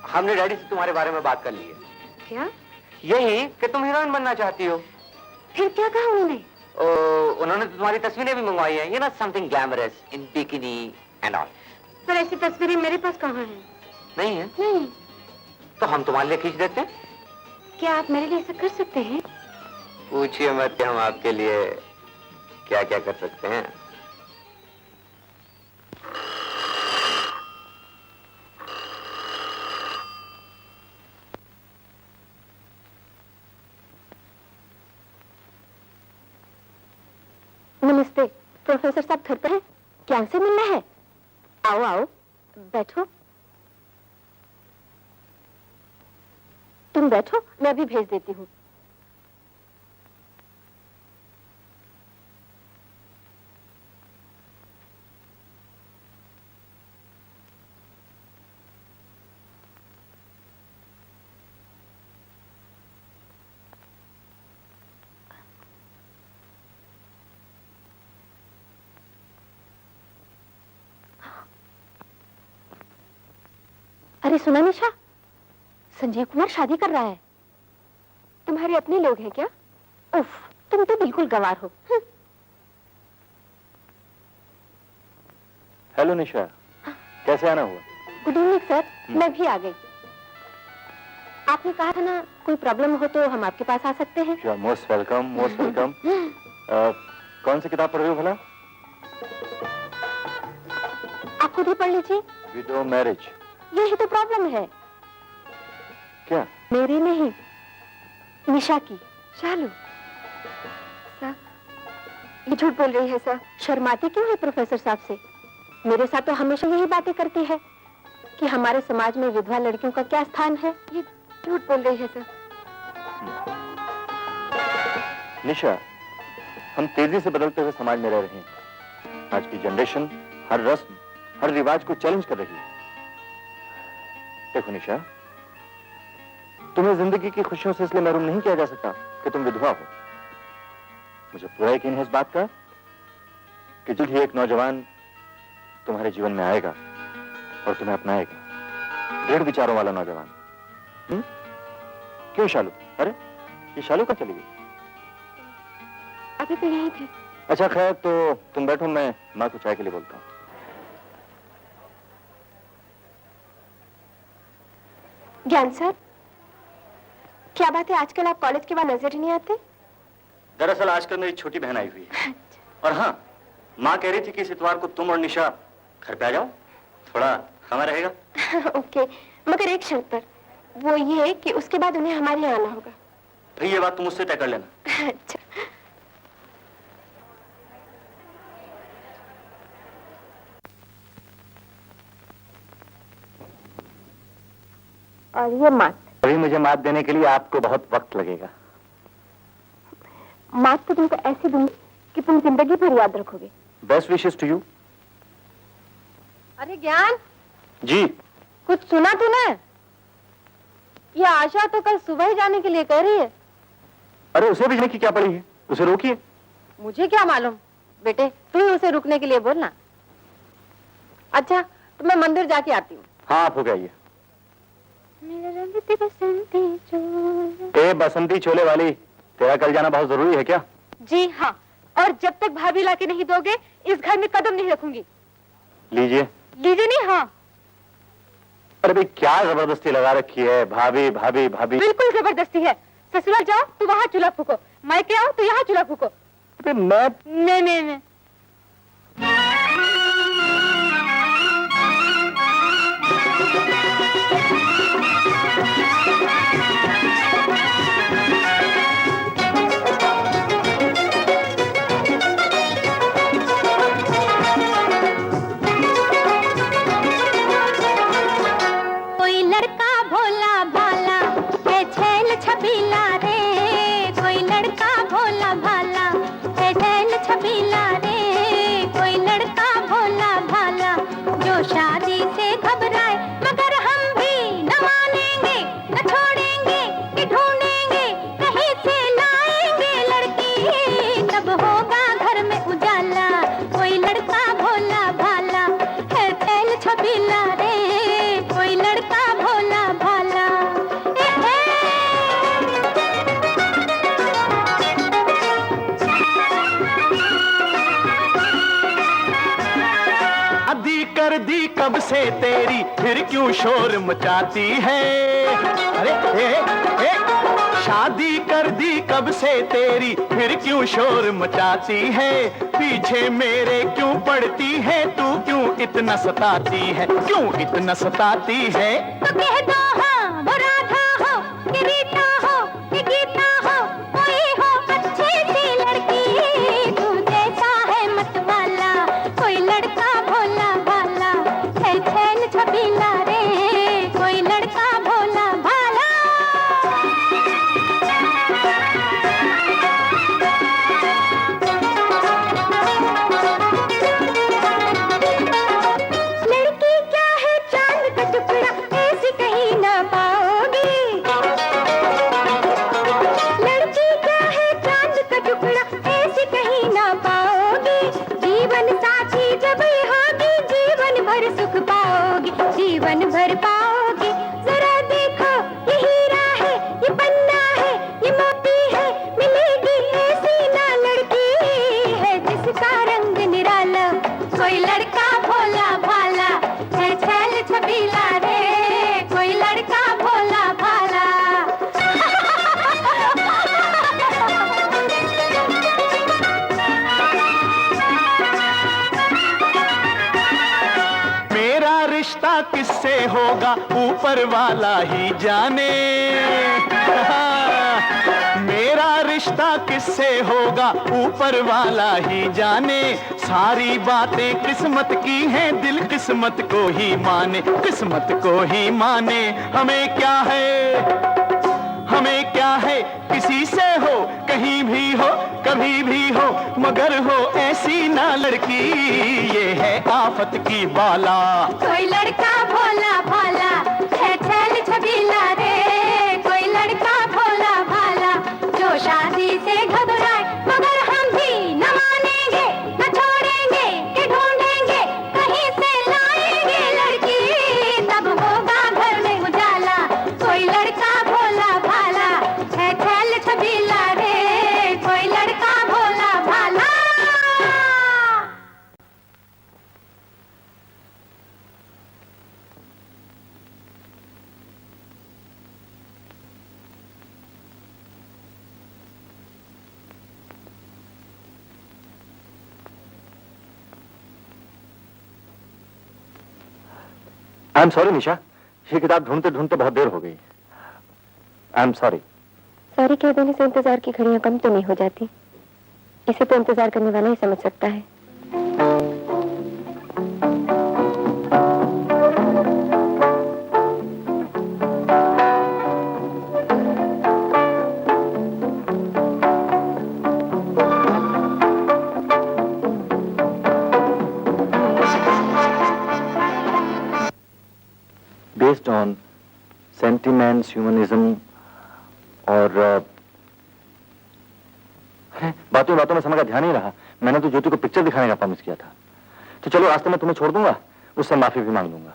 हमने डैडी से तुम्हारे बारे में बात कर ली है। क्या? यही कि तुम हीरोइन बनना चाहती हो। फिर क्या कहा उन्होंने? उन्होंने तो तुम्हारी तस्वीरें भी मंगवाई हैं, ये ना something glamorous in bikini and all. पर ऐसी तस्वीरें मेरे पास कहाँ हैं? नहीं है? नहीं। तो हम तुम्हारे लिए खींच देते हैं। क्या आप मेरे लिए ऐसा कर सकते हैं? पूछिए मत कि हम आपके लिए क्या क्या कर सकते हैं। नमस्ते। प्रोफेसर साहब घर पर हैं? ज्ञान से मिलना है? आओ आओ, बैठो। तुम बैठो, मैं अभी भेज देती हूँ। अरे सुना निशा, संजय कुमार शादी कर रहा है। तुम्हारे अपने लोग हैं क्या? उफ, तुम तो बिल्कुल गंवार हो। हेलो निशा, कैसे आना हुआ? गुड इवनिंग सर, मैं भी आ गई। आपने कहा था ना कोई प्रॉब्लम हो तो हम आपके पास आ सकते हैं। You are most welcome, most welcome. कौन सी किताब पढ़ रहे हो भला? आप खुद ही पढ़ लीजिए। Window marriage. यही तो प्रॉब्लम है। क्या? मेरी नहीं, निशा की। शालू सर, ये झूठ बोल रही है सर। शर्माती क्यों है प्रोफेसर साहब से? मेरे साथ तो हमेशा यही बातें करती है कि हमारे समाज में विधवा लड़कियों का क्या स्थान है। ये झूठ बोल रही है सर। निशा, हम तेजी से बदलते हुए समाज में रह रहे हैं। आज की जनरेशन हर रस्म, हर रिवाज को चैलेंज कर रही है। देखो निशा, तुम्हें जिंदगी की खुशियों से इसलिए महरूम नहीं किया जा सकता कि तुम विधवा हो। मुझे पूरा यकीन है इस बात का कि जल्द ही एक नौजवान तुम्हारे जीवन में आएगा और तुम्हें अपनाएगा। दृढ़ विचारों वाला नौजवान। क्यों शालू? अरे ये शालू कहाँ चली गई? अभी तो यही थी। अच्छा खैर, तो तुम बैठो, मैं माँ को चाय के लिए बोलता हूँ। ज्ञान सर, क्या बात है आजकल आप कॉलेज के बाद नजर ही नहीं आते? दरअसल आजकल मेरी छोटी बहन आई हुई है। और हाँ, माँ कह रही थी कि इस इतवार को तुम और निशा घर पे आ जाओ, थोड़ा हमें रहेगा। ओके, मगर एक शर्त पर। वो ये कि उसके बाद उन्हें हमारे यहाँ आना होगा। भाई ये बात तुम मुझसे तय कर लेना। अच्छा। और ये मात। अभी मुझे मात देने के लिए आपको बहुत वक्त लगेगा। मात तो तुमको ऐसी दूंगी कि तुम जिंदगी भर याद रखोगे। Best wishes to you. अरे ज्ञान, जी। कुछ सुना तूने? ये आशा तो कल सुबह ही जाने के लिए कह रही है। अरे उसे भेजने की क्या पड़ी है? उसे रोकिए। मुझे क्या मालूम बेटे, तू ही उसे रुकने के लिए बोलना। अच्छा, तो मैं मंदिर जाके आती हूँ। हाँ, आप हो गई। ए बसंती छोले वाली, तेरा कल जाना बहुत जरूरी है क्या? जी हाँ, और जब तक भाभी लाके नहीं दोगे इस घर में कदम नहीं रखूंगी। लीजिए। लीजिए नहीं? हाँ। अरे भाई क्या जबरदस्ती लगा रखी है? भाभी भाभी भाभी। बिल्कुल जबरदस्ती है। ससुराल जाओ तो वहाँ चूल्हा फूको, मायके आओ तो यहाँ चूल्हा फूको। मैं नहीं। कोई लड़का भोला भाला है छैल छबीला रे, कोई लड़का भोला भाला है छैल छबीला रे, कोई लड़का भोला भाला जो शादी से घबराए मगर हम भी न मानेंगे न छोड़ेंगे कि ढूंढेंगे कहीं से लाएंगे लड़की, तब होगा घर में उजाला। कोई लड़का भोला भाला है छैल छबीला रे, कोई लड़का भोला भाला। शादी कर दी कब से तेरी फिर क्यों शोर मचाती है? अरे ए, शादी कर दी कब से तेरी फिर क्यों शोर मचाती है? पीछे मेरे क्यों पड़ती है तू, क्यों इतना सताती है, क्यों इतना सताती है? तो कह दो हाँ, वो राधा हो कि रीता हो कि गीता हो, कोई हो अच्छी सी लड़की तू जैसा है मतवाला। रिश्ता किससे होगा ऊपर वाला ही जाने। मेरा रिश्ता किससे होगा ऊपर वाला ही जाने। सारी बातें किस्मत की हैं, दिल किस्मत को ही माने, किस्मत को ही माने। हमें क्या है किसी से हो, कहीं भी हो, कभी भी हो, मगर हो ऐसी ना लड़की, ये है आफत की बाला। कोई लड़का भोला भाला है, छैल छबीला रे, कोई लड़का भोला भाला जो शादी से घबराए, मगर हम भी न मानेंगे, न छोड़ेंगे कि ढूंढेंगे, कहीं से लाएंगे लड़की, तब होगा घर में उजाला। कोई लड़का भोला भाला है, छैल छबीला रे, कोई लड़का भोला भाला। आई एम सॉरी निशा, ये किताब ढूंढते ढूंढते बहुत देर हो गई। आई एम सॉरी। सॉरी कह देने से इंतजार की घड़ियां कम तो नहीं हो जाती, इसे तो इंतजार करने वाला ही समझ सकता है। बेस्ड ऑन सेंटिमेंट्स, ह्यूमनिज्म और बातों बातों में समय का ध्यान ही रहा। मैंने तो ज्योति को पिक्चर दिखाने का प्रॉमिस किया था। तो चलो रास्ते में तुम्हें छोड़ दूंगा, उससे माफी भी मांग लूंगा।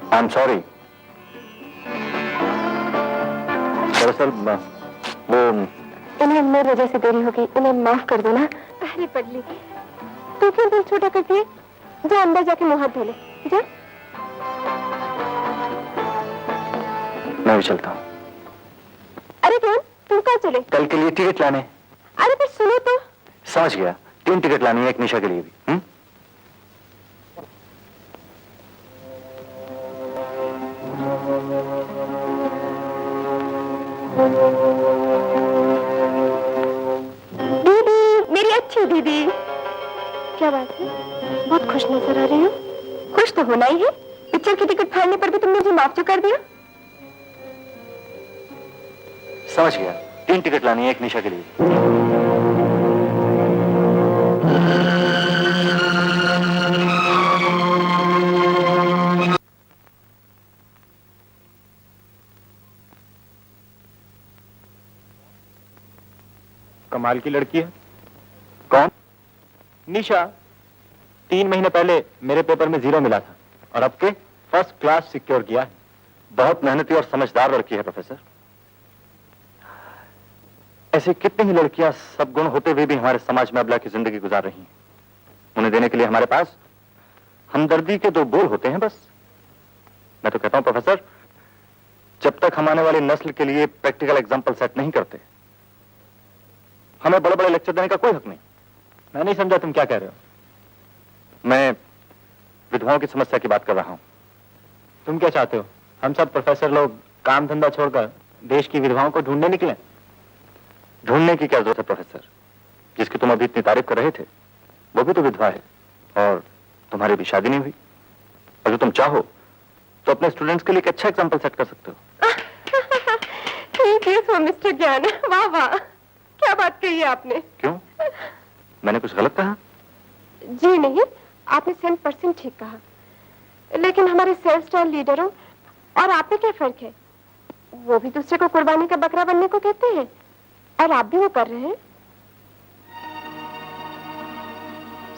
आई एम सॉरी। दरअसल वो इन्हें मेरी वजह से देरी हो गई, इन्हें माफ कर दो ना। अरे पगली, तू क्यों दिल छोटा करती है? जा अंदर जाके मुंह हाथ धो ले, जा। मैं भी चलता हूँ। अरे कौन, तुम कहाँ चले? कल के लिए टिकट लाने। अरे पर सुनो तो। समझ गया, 3 टिकट लानी है, एक निशा के लिए भी। दीदी, मेरी अच्छी दीदी। क्या बात है, बहुत खुश नजर आ रही हो। खुश तो होना ही है, पिक्चर की टिकट फाड़ने पर भी तुमने मुझे माफ तो कर दिया। समझ गया, 3 टिकट लानी है, एक निशा के लिए। कमाल की लड़की है। कौन? निशा। 3 महीने पहले मेरे पेपर में 0 मिला था और अब के फर्स्ट क्लास सिक्योर किया है। बहुत मेहनती और समझदार लड़की है प्रोफेसर। ऐसी कितनी ही लड़कियां सब गुण होते हुए भी हमारे समाज में अबला की जिंदगी गुजार रही हैं। उन्हें देने के लिए हमारे पास हमदर्दी के 2 बोल होते हैं बस। मैं तो कहता हूं प्रोफेसर, जब तक हम आने वाली नस्ल के लिए प्रैक्टिकल एग्जाम्पल सेट नहीं करते, हमें बड़े बड़े लेक्चर देने का कोई हक नहीं। मैं नहीं समझा तुम क्या कह रहे हो। मैं विधवाओं की समस्या की बात कर रहा हूं। तुम क्या चाहते हो, हम सब प्रोफेसर लोग काम धंधा छोड़कर देश की विधवाओं को ढूंढने निकले? ढूंढने की क्या जरूरत है प्रोफेसर? जिसकी तुम अभी इतनी तारीफ कर रहे थे वो भी तो विधवा है और तुम्हारी भी शादी नहीं हुई। अगर तुम चाहो तो अपने स्टूडेंट्स के लिए एक अच्छा एग्जाम्पल सेट कर सकते हो। ठीक है मिस्टर ज्ञान, वाह वाह, क्या बात कही है आपने। क्यों, मैंने कुछ गलत कहा? जी नहीं, आपने 100% ठीक कहा। लेकिन हमारे सेल्फ स्टाइल लीडरों और आप में क्या फर्क है? वो भी दूसरे को कुर्बानी का बकरा बनने को कहते हैं। और आप भी वो कर रहे हैं?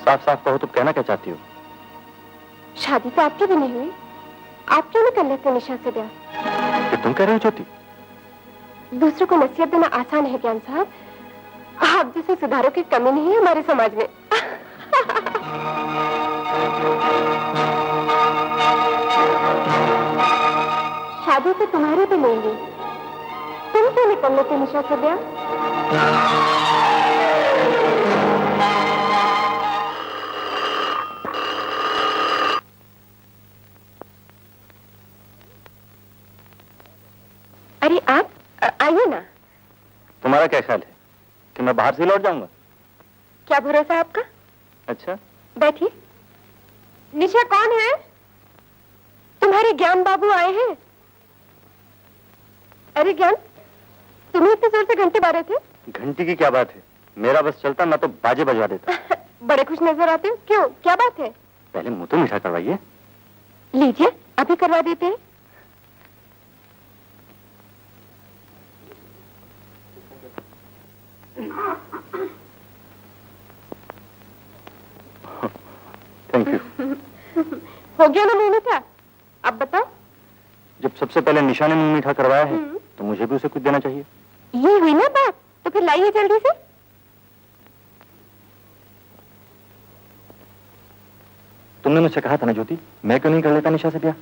साफ साफ कहो तो कहना क्या चाहती हो? शादी तो आपकी भी नहीं हुई, आप क्यों नहीं कर लेते निशा से ब्याह? कि तुम कह रही हो ज्योति? दूसरों को नसीहत देना आसान है ज्ञान साहब, आप जैसे सुधारों की कमी नहीं है हमारे समाज में। शादी तो तुम्हारी भी नहीं हुई, तुम क्यों नहीं कर लेते निशा से ब्याह? अरे आप आइए ना। तुम्हारा क्या ख्याल है कि मैं बाहर से लौट जाऊंगा? क्या भरोसा है आपका? अच्छा, बैठिए। निशा कौन है? तुम्हारे ज्ञान बाबू आए हैं। अरे ज्ञान, तुम्हें इतने जोर से घंटे बारे थे? घंटी की क्या बात है, मेरा बस चलता मैं तो बाजे बजवा देता। बड़े खुश नजर आते हो, क्यों, क्या बात है? पहले मुंह तो मीठा करवाइए। लीजिए, अभी करवा देते हैं। Thank you. हो गया ना मुंह मीठा? अब बताओ। जब सबसे पहले निशा ने मुंह मीठा करवाया है तो मुझे भी उसे कुछ देना चाहिए। ये हुई ना बात, तो फिर लाइए जल्दी से। तुमने मुझसे कहा था ना ज्योति, मैं क्यों नहीं कर लेता निशा से ब्याह?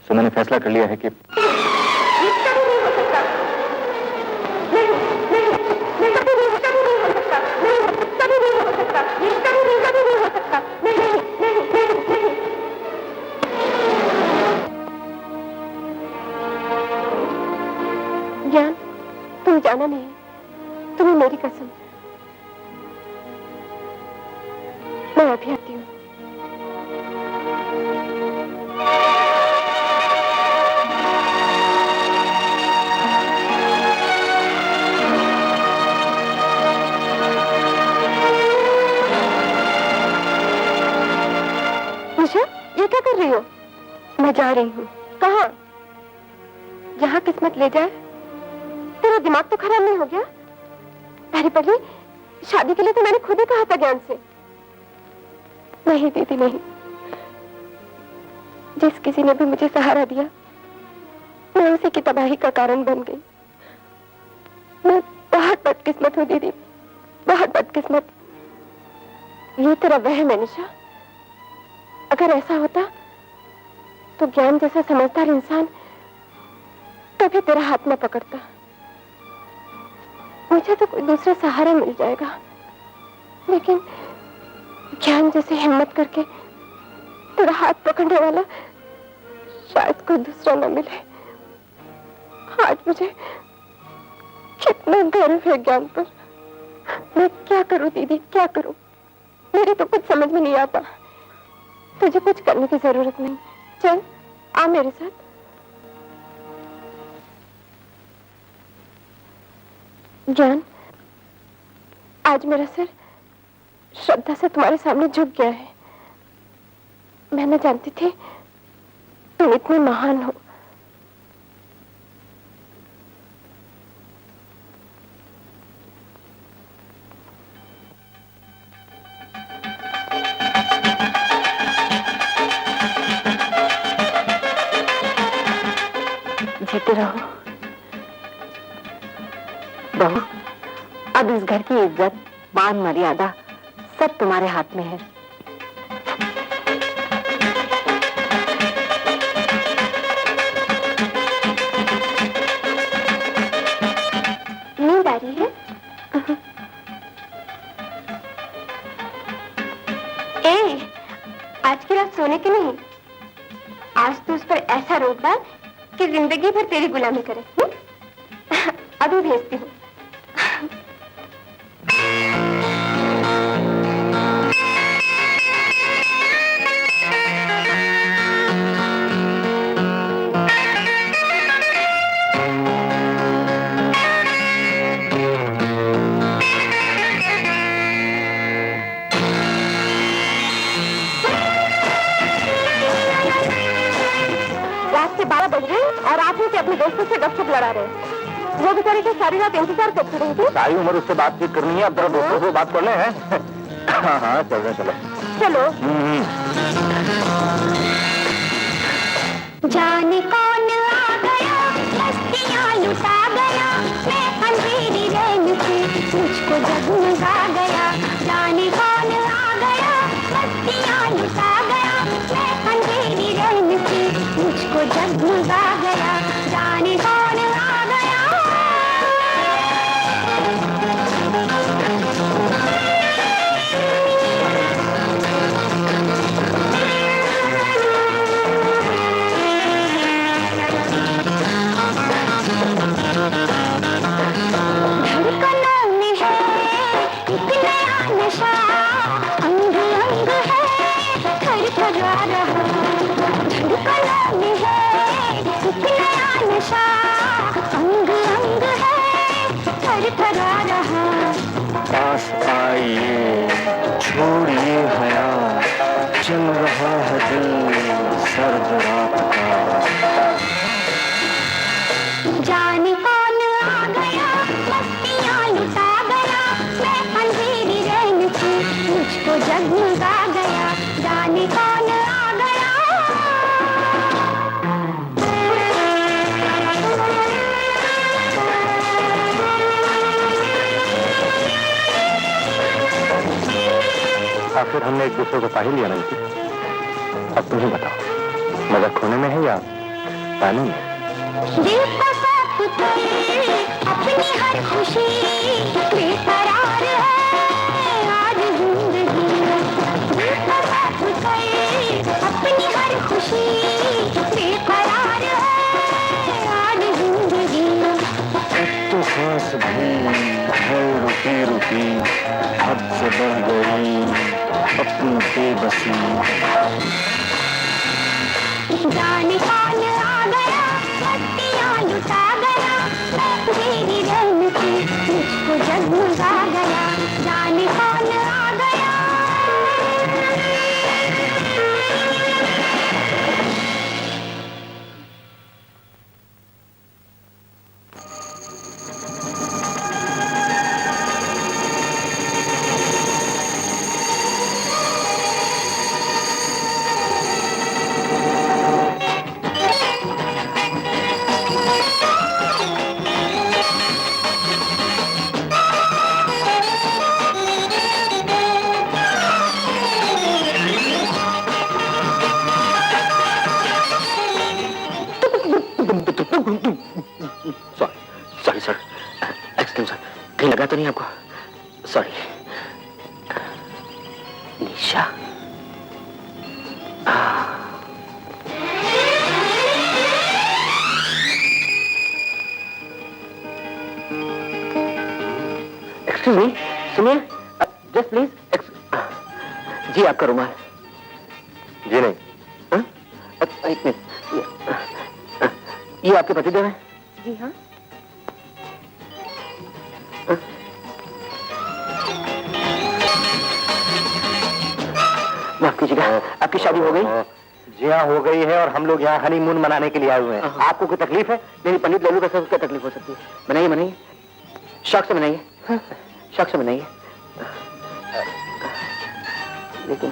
सो मैंने फैसला कर लिया है कि ज्ञान, तुम जाना नहीं, तुम्हें मेरी कसम। मैं अभी आती हूँ। निशा, ये क्या कर रही हो? मैं जा रही हूँ। कहाँ? जहाँ किस्मत ले जाए। तेरा दिमाग तो खराब नहीं हो गया? अरे पगली, शादी के लिए तो मैंने खुद ही कहा था ज्ञान से। नहीं दीदी नहीं, जिस किसी ने भी मुझे सहारा दिया मैं उसी की तबाही का कारण बन गई। मैं बहुत बदकिस्मत हूँ दीदी, बहुत बदकिस्मत। ये तेरा वहम है निशा। अगर ऐसा होता तो ज्ञान जैसा समझदार इंसान कभी तेरा हाथ न पकड़ता। मुझे तो कोई दूसरा सहारा मिल जाएगा, लेकिन ज्ञान जैसे हिम्मत करके तेरा हाथ पकड़ने वाला शायद कोई दूसरा न मिले। आज मुझे कितना गर्व है ज्ञान पर। मैं क्या करूं दीदी, क्या करूं? मेरी तो कुछ समझ में नहीं आता। तुझे कुछ करने की जरूरत नहीं, चल आ मेरे साथ। ज्ञान, आज मेरा सिर श्रद्धा से तुम्हारे सामने झुक गया है। मैं न जानती थी तुम इतने महान हो। जीते रहो बहू। अब इस घर की इज्जत, मान मर्यादा सब तुम्हारे हाथ में है। नींद आ रही है? ए, आज की रात सोने की नहीं, आज तो उस पर ऐसा रोक डाल कि जिंदगी भर तेरी गुलामी करे। अभी भेजती हूँ। रात के 12 बज रहे हैं और आप मुझे अपने दोस्तों से गपशप लड़ा रहे हैं। वो बेचारे की सारी रात इंतजार करते रहे थे। सारी उम्र उससे बातचीत करनी है, अब जरा दोस्तों से बात कर ले हैं। हाँ हाँ चल रहे चलो। चलो। जाने कौन आ गया, मस्तियाँ लुटा गया, मैं अंधेरी रैन से मुझको जगमगा गया। जाने कौन आ गया, मस्तियाँ लुटा गया, मैं अंधेरी रैन से मुझको जगमगा गया। जाने कौन आ गया। धड़कनों में है एक नया नशा, अंग अंग है थरथरा रहा। धड़कनों में है एक नया नशा, अंग अंग है थरथरा रहा। पास आइए छोड़िए हया, चल रहा है दिल सर्द रात का। जाने कौन आ गया, मस्तियाँ लुटा गया, मैं अंधेरी रैन से मुझको जगमगा गया। जाने कौन आ गया। आखिर हमने एक दूसरे को पा ही लिया ना बेटी। अब तुम ही बताओ, मजा खोने में है या पाने में? दिल को साफ कर अपनी हर खुशी बेकरार है आज जिंदगी। दिल को साफ कर अपनी हर खुशी बेकरार है आज जिंदगी। तो खास भी है रुकी रुकी, हद से बढ़ गई अपनी बेबसी। जाने कौन आ गया, मस्तियाँ लुटा गया, मैं तेरी रैन से मुझको जगमगा गया। जाने कौन आ गया। सॉरी सर, एक्सक्यूज सर, कहीं लगा तो नहीं आपको? सॉरी। निशा, एक्सक्यूज मी, सुनिए, जस्ट प्लीज। जी आपका रुमाल। जी नहीं। हाँ? एक मिनट, ये आपके पतिदेव हैं? जी हाँ। माफ कीजिएगा, आपकी शादी हो गई? जी हाँ हो गई है, और हम लोग यहाँ हनीमून मनाने के लिए आए हुए हैं। आपको कोई तकलीफ है? नहीं, पंडित लल्लू का सब क्या तकलीफ हो सकती है? मनाइए मनाइए, शौक से मनाइए, शौक से मनाइए। लेकिन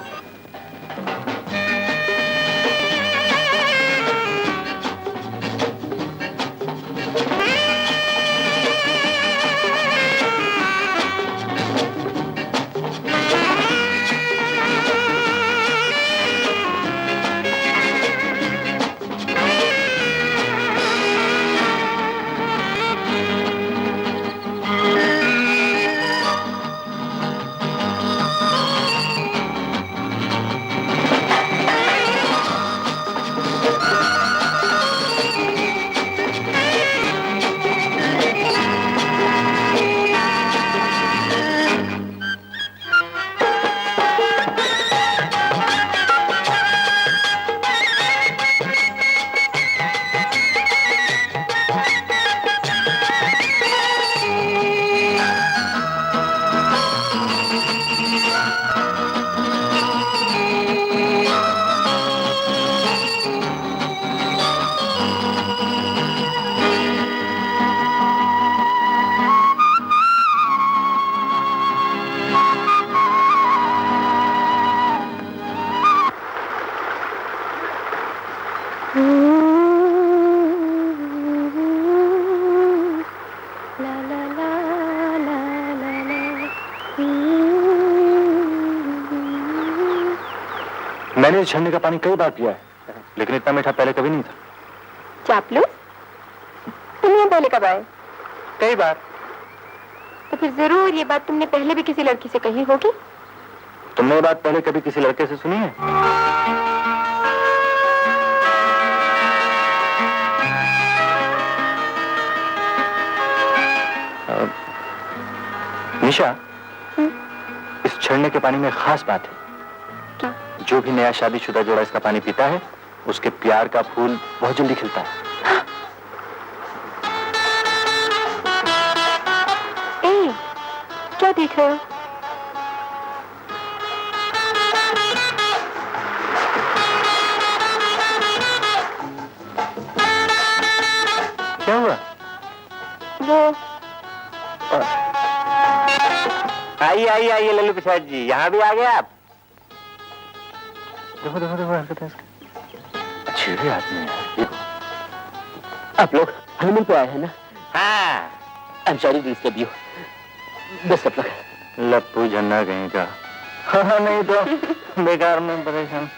मैंने इस झरने का पानी कई बार पिया है, लेकिन इतना मीठा पहले कभी नहीं था। चापलूस, तुम यहाँ पहले कब आए? कई बार। तो फिर जरूर ये बात तुमने पहले भी किसी लड़की से कही होगी। तुमने ये बात पहले कभी किसी लड़के से सुनी है? निशा, इस झरने के पानी में खास बात है। क्या? जो भी नया शादीशुदा जोड़ा इसका पानी पीता है, उसके प्यार का फूल बहुत जल्दी खिलता है। ए, क्या देख रहे हो? क्या हुआ? वो आइए आइए आइए लल्लू प्रसाद जी, यहाँ भी आ गए आप। देखो देखो देखो हरकत है इसकी। अच्छे भी आदमी है यार। आप लोग हनीमून पे आए हैं ना? हाँ। I am sorry to disturb you. Best of luck. लप्पू झन्ना कहीं का। हाँ नहीं तो बेकार में परेशान।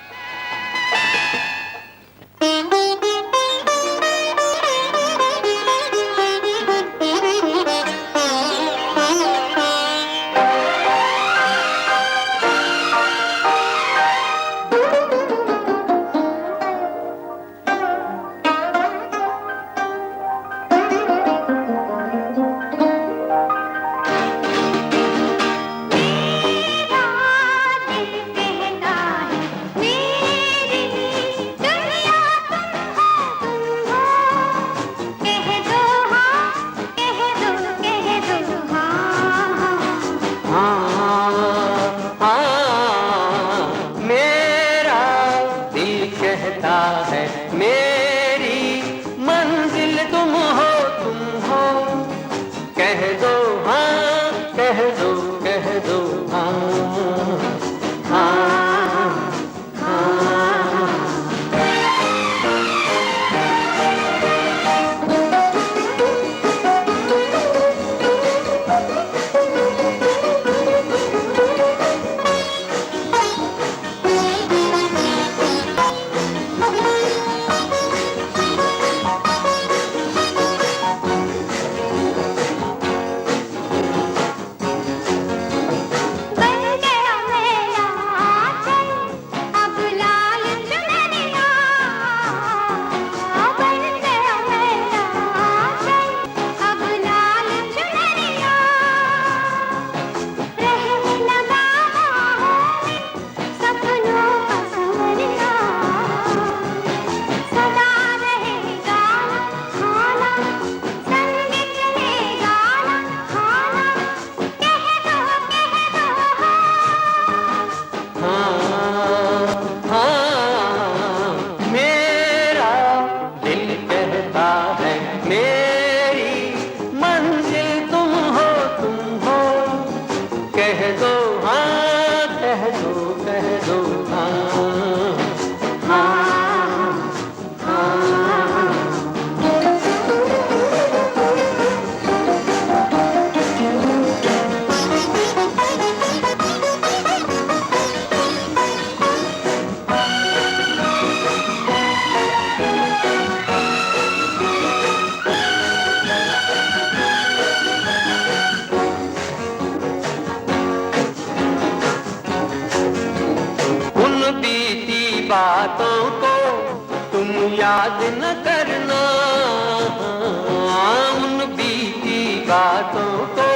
बातों को तुम याद न करना, उन बीती बातों को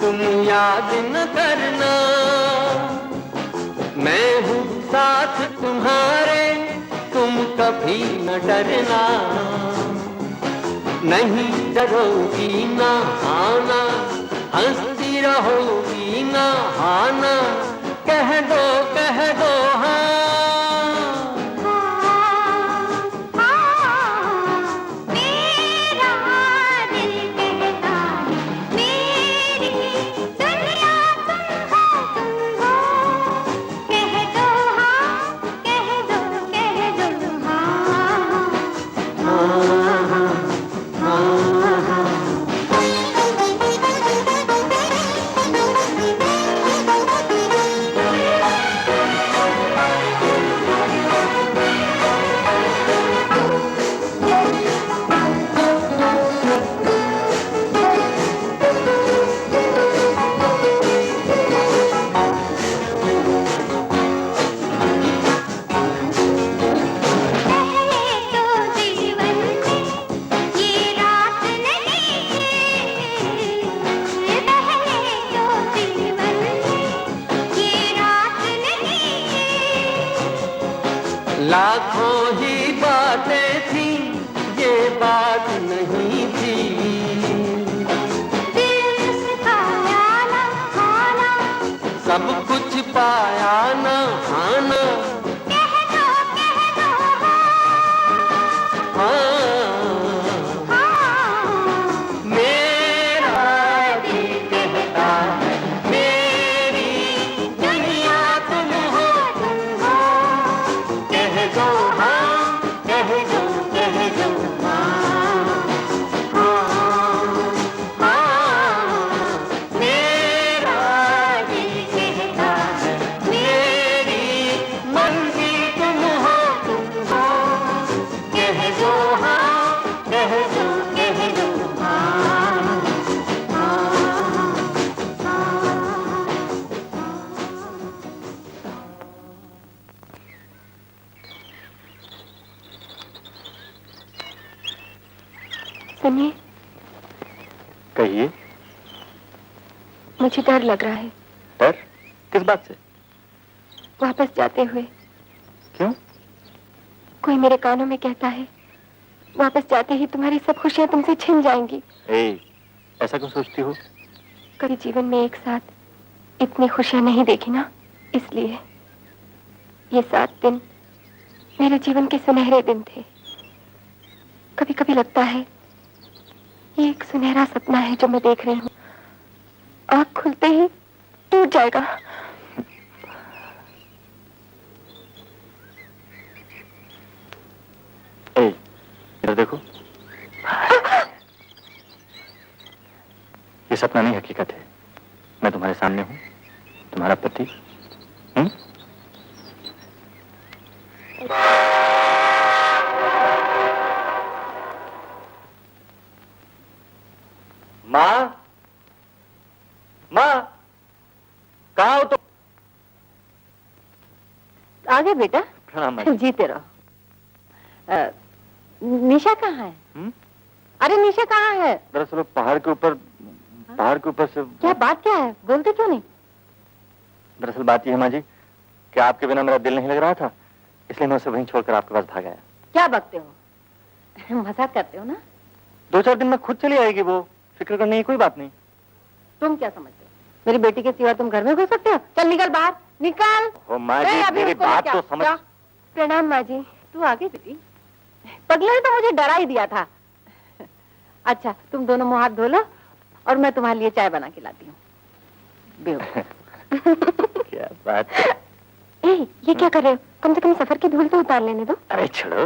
तुम याद न करना। मैं हूँ साथ तुम्हारे, तुम कभी न डरना। नहीं डरोगी ना आना, हंसती रहोगी ना आना। कह दो हाँ। लाखों ही बातें थी, ये बात नहीं थी। सब कुछ पाया ना खाना, सुनिए, कहिए। मुझे डर लग रहा है। डर? किस बात से? वापस जाते हुए। क्यों? कोई मेरे कानों में कहता है, वापस जाते ही तुम्हारी सब खुशियां तुमसे छिन जाएंगी। ऐसा क्यों सोचती हो? कभी जीवन में एक साथ इतनी खुशियां नहीं देखी ना, इसलिए। ये 7 दिन मेरे जीवन के सुनहरे दिन थे। कभी कभी लगता है ये एक सुनहरा सपना है जो मैं देख रही हूँ, आँख खुलते ही टूट जाएगा। इधर देखो। ये सपना नहीं, हकीकत है। मैं तुम्हारे सामने हूँ, तुम्हारा पति। माँ, माँ, कहाँ हो तुम? आ गए बेटा? प्रणाम माँ जी। जीते रहो। निशा कहाँ है? अरे निशा कहाँ है? दरअसल पहाड़ के ऊपर से। क्या बात क्या है? बोलते क्यों नहीं? दरअसल बात यह है माँ जी कि आपके बिना मेरा दिल नहीं लग रहा था, इसलिए मैं उसे वहीं छोड़कर आपके पास भाग आया। क्या बकते हो? मजाक करते हो ना? 2-4 दिन में खुद चली आएगी वो, फिक्र करने की कोई बात नहीं। तुम क्या समझते हो? मेरी बेटी के सिवा तुम घर में घुस सकते हो? चल निकल बाहर, निकल। ओ माँ जी, मेरी बात तो समझ। प्रणाम माँ जी। तू आ गई बेटी? पगले ने तो मुझे डरा ही दिया था। अच्छा, तुम दोनों मुंह हाथ धो लो और मैं तुम्हारे लिए चाय बना के लाती हूँ। क्या बात है। ये क्या कर रहे हो? कम से कम सफर की धूल तो उतार लेने दो। अरे छोड़ो।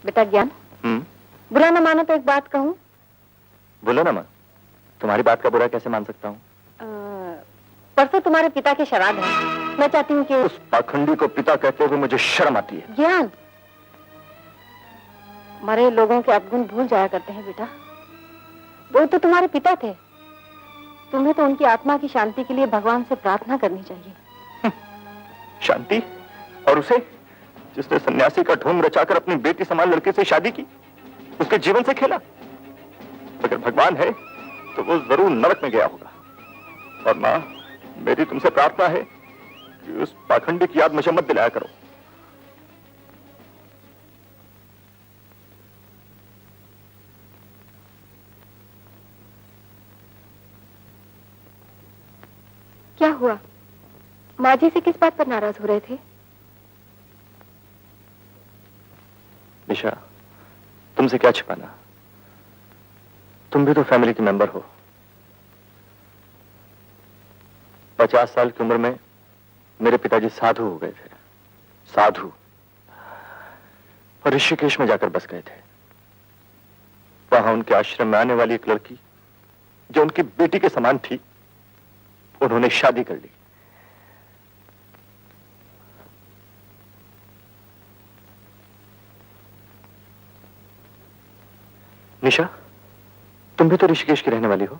बेटा ज्ञान, बुरा ना मानो तो एक बात कहूँ? बोलो ना माँ, तुम्हारी बात का बुरा कैसे मान सकता हूँ? परसों तुम्हारे पिता के श्राद्ध है। मैं चाहती हूँ कि उस पाखंडी को पिता कहते हुए मुझे शर्म आती है। ज्ञान, मरे लोगों के अवगुण भूल जाया करते हैं बेटा। वो तो तुम्हारे पिता थे, तुम्हें तो उनकी आत्मा की शांति के लिए भगवान से प्रार्थना करनी चाहिए। शांति? और उसे, जिसने सन्यासी का ढोंग रचाकर अपनी बेटी समान लड़के से शादी की, उसके जीवन से खेला। अगर भगवान है तो वो जरूर नरक में गया होगा। और माँ, मेरी तुमसे प्रार्थना है कि उस पाखंडी की याद मुझे मत दिलाया करो। क्या हुआ? माँ जी से किस बात पर नाराज हो रहे थे? निशा, तुमसे क्या छिपाना, तुम भी तो फैमिली के मेंबर हो। 50 साल की उम्र में मेरे पिताजी साधु हो गए थे, साधु, और ऋषिकेश में जाकर बस गए थे। वहां उनके आश्रम में आने वाली एक लड़की जो उनकी बेटी के समान थी, उन्होंने शादी कर ली। निशा, तुम भी तो ऋषिकेश की रहने वाली हो,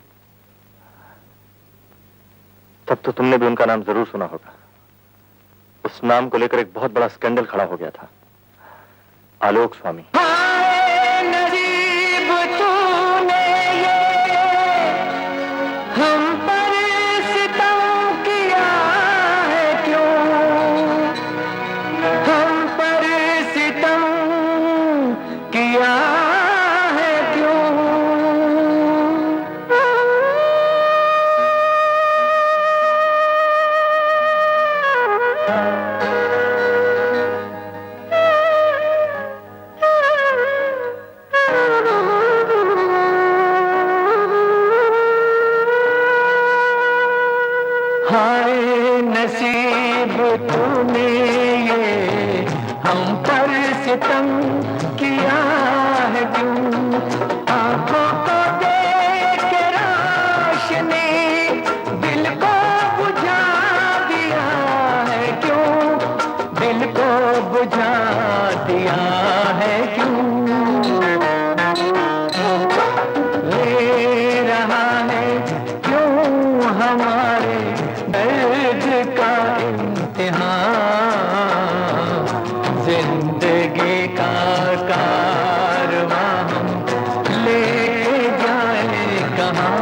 तब तो तुमने भी उनका नाम जरूर सुना होगा। उस नाम को लेकर एक बहुत बड़ा स्कैंडल खड़ा हो गया था, आलोक स्वामी। हम पर सितम किया है बुझा दिया है क्यों, ले रहा है क्यों हमारे दर्द का इम्तिहान, जिंदगी का कारवां हम ले जाए कहाँ।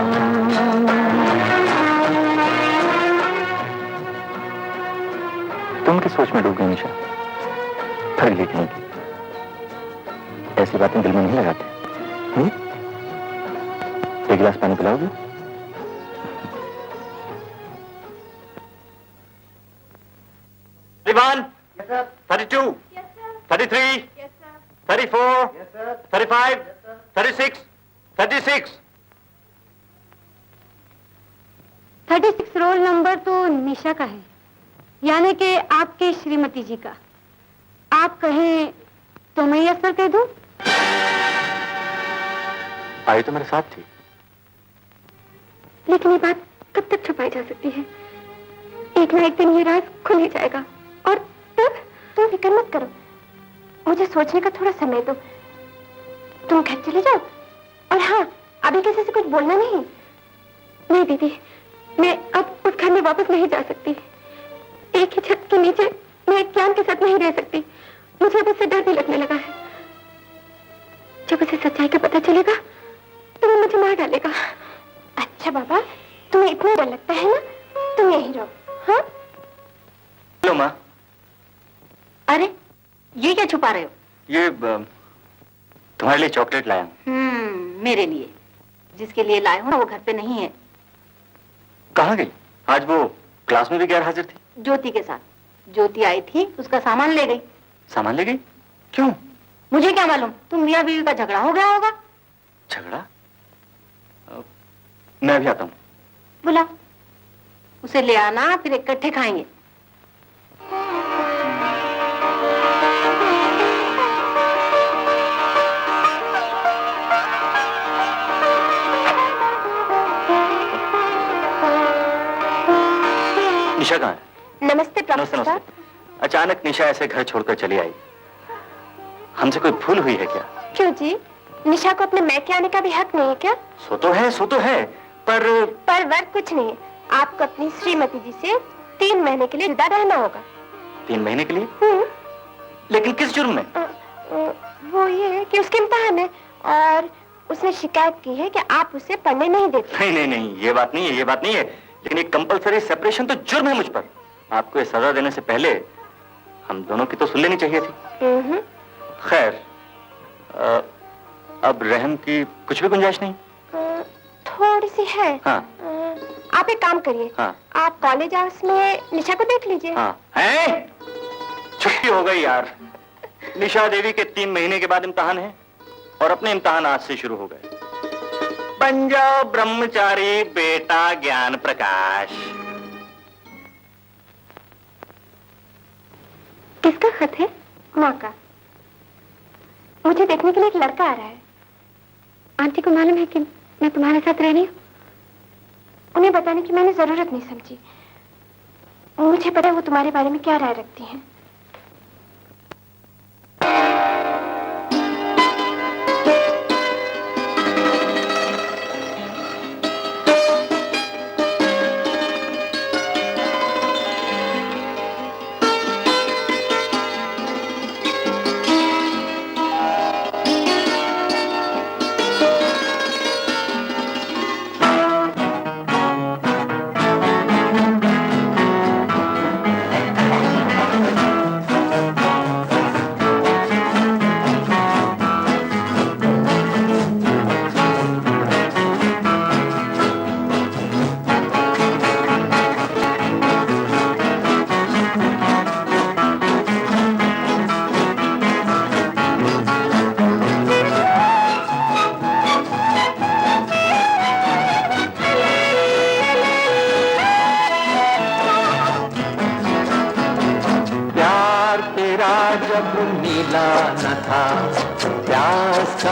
तुम किस सोच में डूब गई निशा? पढ़ लिखने की ऐसी बातें दिल में नहीं लगाते। एक गिलास पानी पिलाओगी? One, 32, 33, 34, 35, 36, 36. 36 रोल नंबर तो निशा का है, यानी कि आपके श्रीमती जी का। आप कहें तो मैं यस सर कह दूं? आई तो मेरे साथ थी। लेकिन ये बात कब तक छुपाई जा सकती है? एक ना एक दिन ये राज खुल ही जाएगा। और तब तुम फिक्र मत करो, मुझे सोचने का थोड़ा समय दो। तुम घर चले जाओ, और हाँ, अभी किसी से कुछ बोलना नहीं। नहीं दीदी, मैं अब उस घर में वापस नहीं जा सकती। एक ही छत के नीचे मैं एक ज्ञान के साथ नहीं रह सकती। मुझे अब उससे डर भी लगने लगा है। जब उसे सच्चाई का पता चलेगा तो वो मुझे मार डालेगा। अच्छा बाबा, तुम्हें इतना डर लगता है ना, तुम यहीं रहो। हाँ? लो माँ, अरे ये क्या छुपा रहे हो? ये तुम्हारे लिए चॉकलेट लाया हूँ। मेरे लिए? जिसके लिए लाए हो ना वो घर पे नहीं है। कहाँ गई? आज वो क्लास में भी गैर हाजिर थी। ज्योति के साथ। ज्योति आई थी, उसका सामान ले गई। सामान ले गई? क्यों? मुझे क्या मालूम, तुम मियाँ बीवी का झगड़ा हो गया होगा। झगड़ा? मैं भी आता हूँ। बुला, उसे ले आना, फिर इकट्ठे खाएंगे। निशा कहाँ है? नमस्ते नमस्ते प्रोफेसर। नमस्ते। अचानक निशा ऐसे घर छोड़कर चली आई, हमसे कोई भूल हुई है क्या? क्यों जी, निशा को अपने मैके आने का भी हक नहीं है क्या? सो तो है, पर वर्क कुछ नहीं है। आपको अपनी श्रीमती जी से 3 महीने के लिए जुदा रहना होगा। 3 महीने के लिए? लेकिन किस जुर्म में? वो ये है कि उसके इम्तिहान है, और उसने शिकायत की है कि आप उसे पढ़ने नहीं देते। नहीं, ये बात नहीं है। लेकिन एक कंपलसरी सेपरेशन तो जुर्म है मुझ पर। आपको ये सजा देने से पहले हम दोनों की तो सुन लेनी चाहिए थी। खैर, अब रहम की कुछ भी गुंजाइश नहीं? थोड़ी सी है। हाँ। आप एक काम करिए। हाँ। आप कॉलेज हाउस में निशा को देख लीजिए। हाँ। हैं? छुट्टी हो गई यार। निशा देवी के 3 महीने के बाद इम्तिहान है, और अपने इम्तिहान आज से शुरू हो गए। बन जाओ ब्रह्मचारी बेटा ज्ञान प्रकाश। किसका खत है? माँ का। मुझे देखने के लिए एक लड़का आ रहा है। आंटी को मालूम है कि मैं तुम्हारे साथ रह रही हूँ। उन्हें बताने की मैंने जरूरत नहीं समझी। मुझे पता है वो तुम्हारे बारे में क्या राय रखती हैं।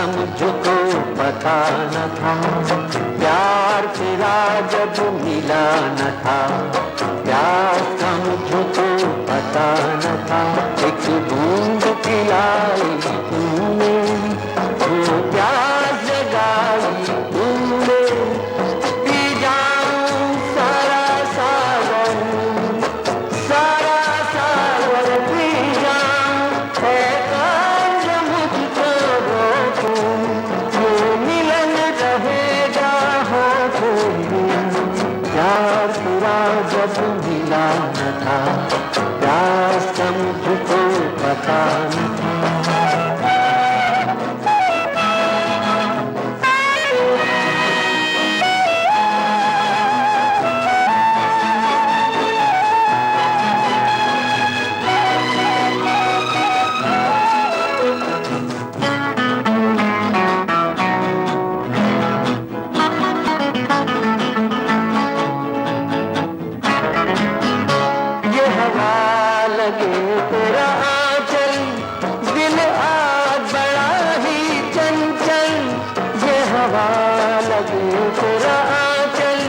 मुझको पता न था, प्यार तेरा जब मिला न था, प्यार का मुझको पता न था, एक बूंद पिलाई तूने, वो प्यास जगाई तूने, पी जाऊं सारा सागर, सारा सागर पी जाऊं, है कांच मुझको रोकूं, ये मिलन रहेगा होठों में, प्यार तेरा जब मिला न था, प्यार का मुझको पता न था। ये हवा लगे तेरा आंचल, दिल आज बड़ा ही चंचल, ये हवा लगे तेरा आंचल,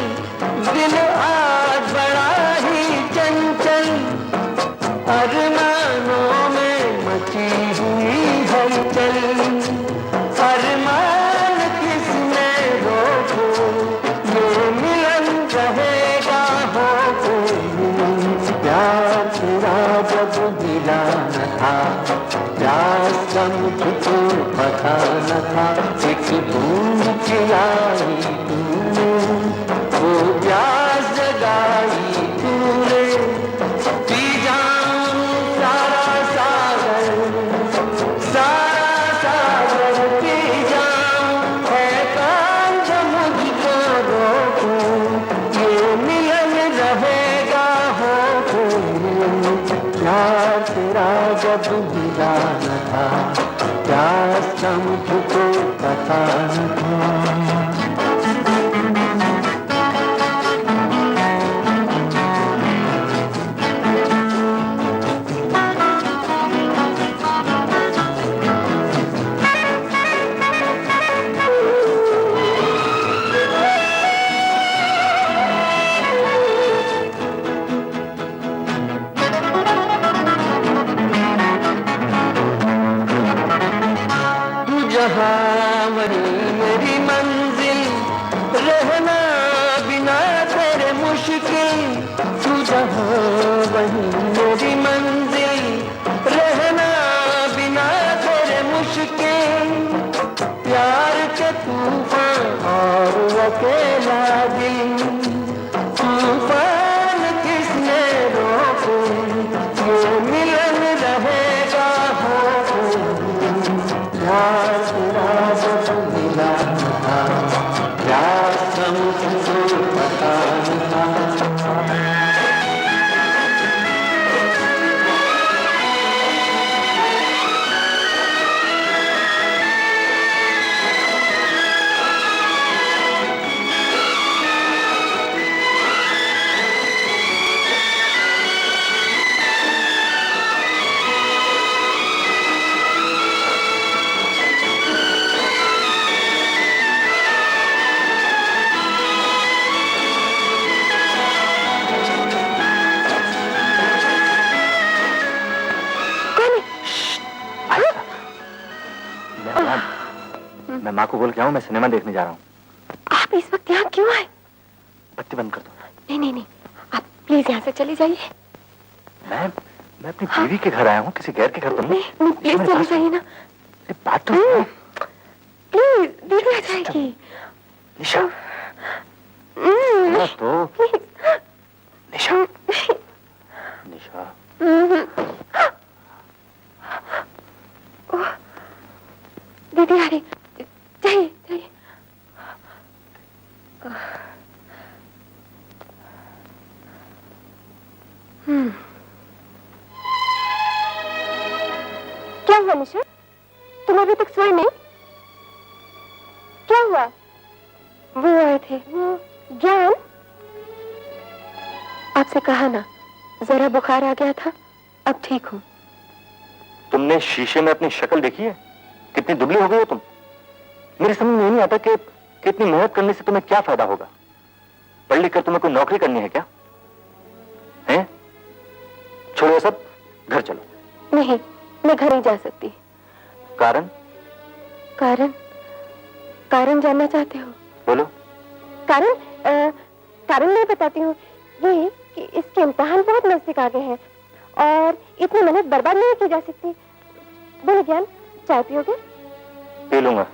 दिल आज बड़ा ही चंचल, अरमानों में मची हुई हलचल, अरमान किसने रोको, ये मिलन रहेगा होठों में, प्यार तेरा जब मिला न था, प्यार का मुझको पता न था, एक बूंद पिलाई तूने, वो प्यास जगाई तूने, पी जाऊं सारा सागर, सारा सागर पी जाऊं, है कांच मुझको रोकूं, ये मिलन रहेगा होठों में, प्यार तेरा जब मिला न था, प्यार का मुझको पता न था। तू जहाँ वही मेरी मंजिल, रहना बिना तेरे मुश्किल, तू जहाँ वही मेरी मंजिल, रहना बिना तेरे मुश्किल, प्यार के तूफान और अकेला दिल, तूफान किसने रोके, ये मिलन रहेगा होठों में, प्यार तेरा जब मिला न था, प्यार का मुझको पता न था। मैं माँ को बोल के आऊँ, मैं सिनेमा देखने जा रहा हूँ। आप इस वक्त यहाँ क्यों आए? बत्ती बंद कर दो। नहीं नहीं नहीं, आप प्लीज यहाँ से चले जाइए। मैं अपनी बीवी के घर आया हूँ, किसी गैर के घर तो नहीं। नहीं प्लीज चले जाइए ना, बात तो प्लीज देर आ जाएगी। निशा तो निशा निशा दीदी आ रही, जाइए जाइए। क्या हुआ निशा, तुम अभी तक सोए नहीं? क्या हुआ? वो आए थे, वो ज्ञान। आपसे कहा ना, जरा बुखार आ गया था, अब ठीक हूँ। तुमने शीशे में अपनी शक्ल देखी है? कितनी दुबली हो गई हो तुम। मेरे समझ में नहीं आता कि इतनी मेहनत करने से तुम्हें क्या फायदा होगा। पढ़ लिख कर तुम्हें कोई नौकरी करनी है क्या? हैं? छोड़ो सब, नहीं, मैं घर ही जा सकती। कारण? कारण? कारण जानना चाहते हो? बोलो। कारण कारण मैं बताती हूँ। ये कि इसके इम्तिहान बहुत नजदीक आ गए हैं और इतनी मेहनत बर्बाद नहीं की जा सकती। बोलो ज्ञान, चाय पियोगे? पी लूंगा।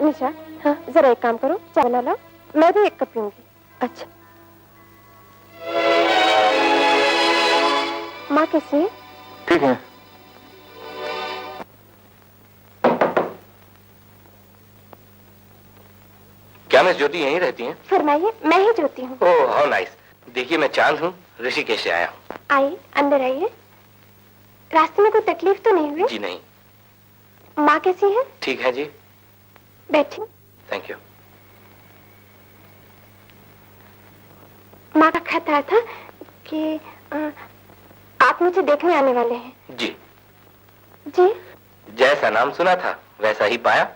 निशा, हाँ जरा एक काम करो, चाय बना लाओ, मैं भी एक कप पीऊंगी। अच्छा। माँ कैसी है? ठीक है। क्या मिस ज्योति यहीं रहती हैं? फरमाइए, मैं ही जोती हूँ। Oh how nice. देखिए मैं चांद हूँ, ऋषिकेश से आया हूँ। आइए, अंदर आइए। रास्ते में कोई तकलीफ तो नहीं हुई? जी नहीं। माँ कैसी है? ठीक है जी। बैठी। Thank you. माँ का खत आया था कि आप मुझे देखने आने वाले हैं। जी। जी? जैसा नाम सुना था वैसा ही पाया।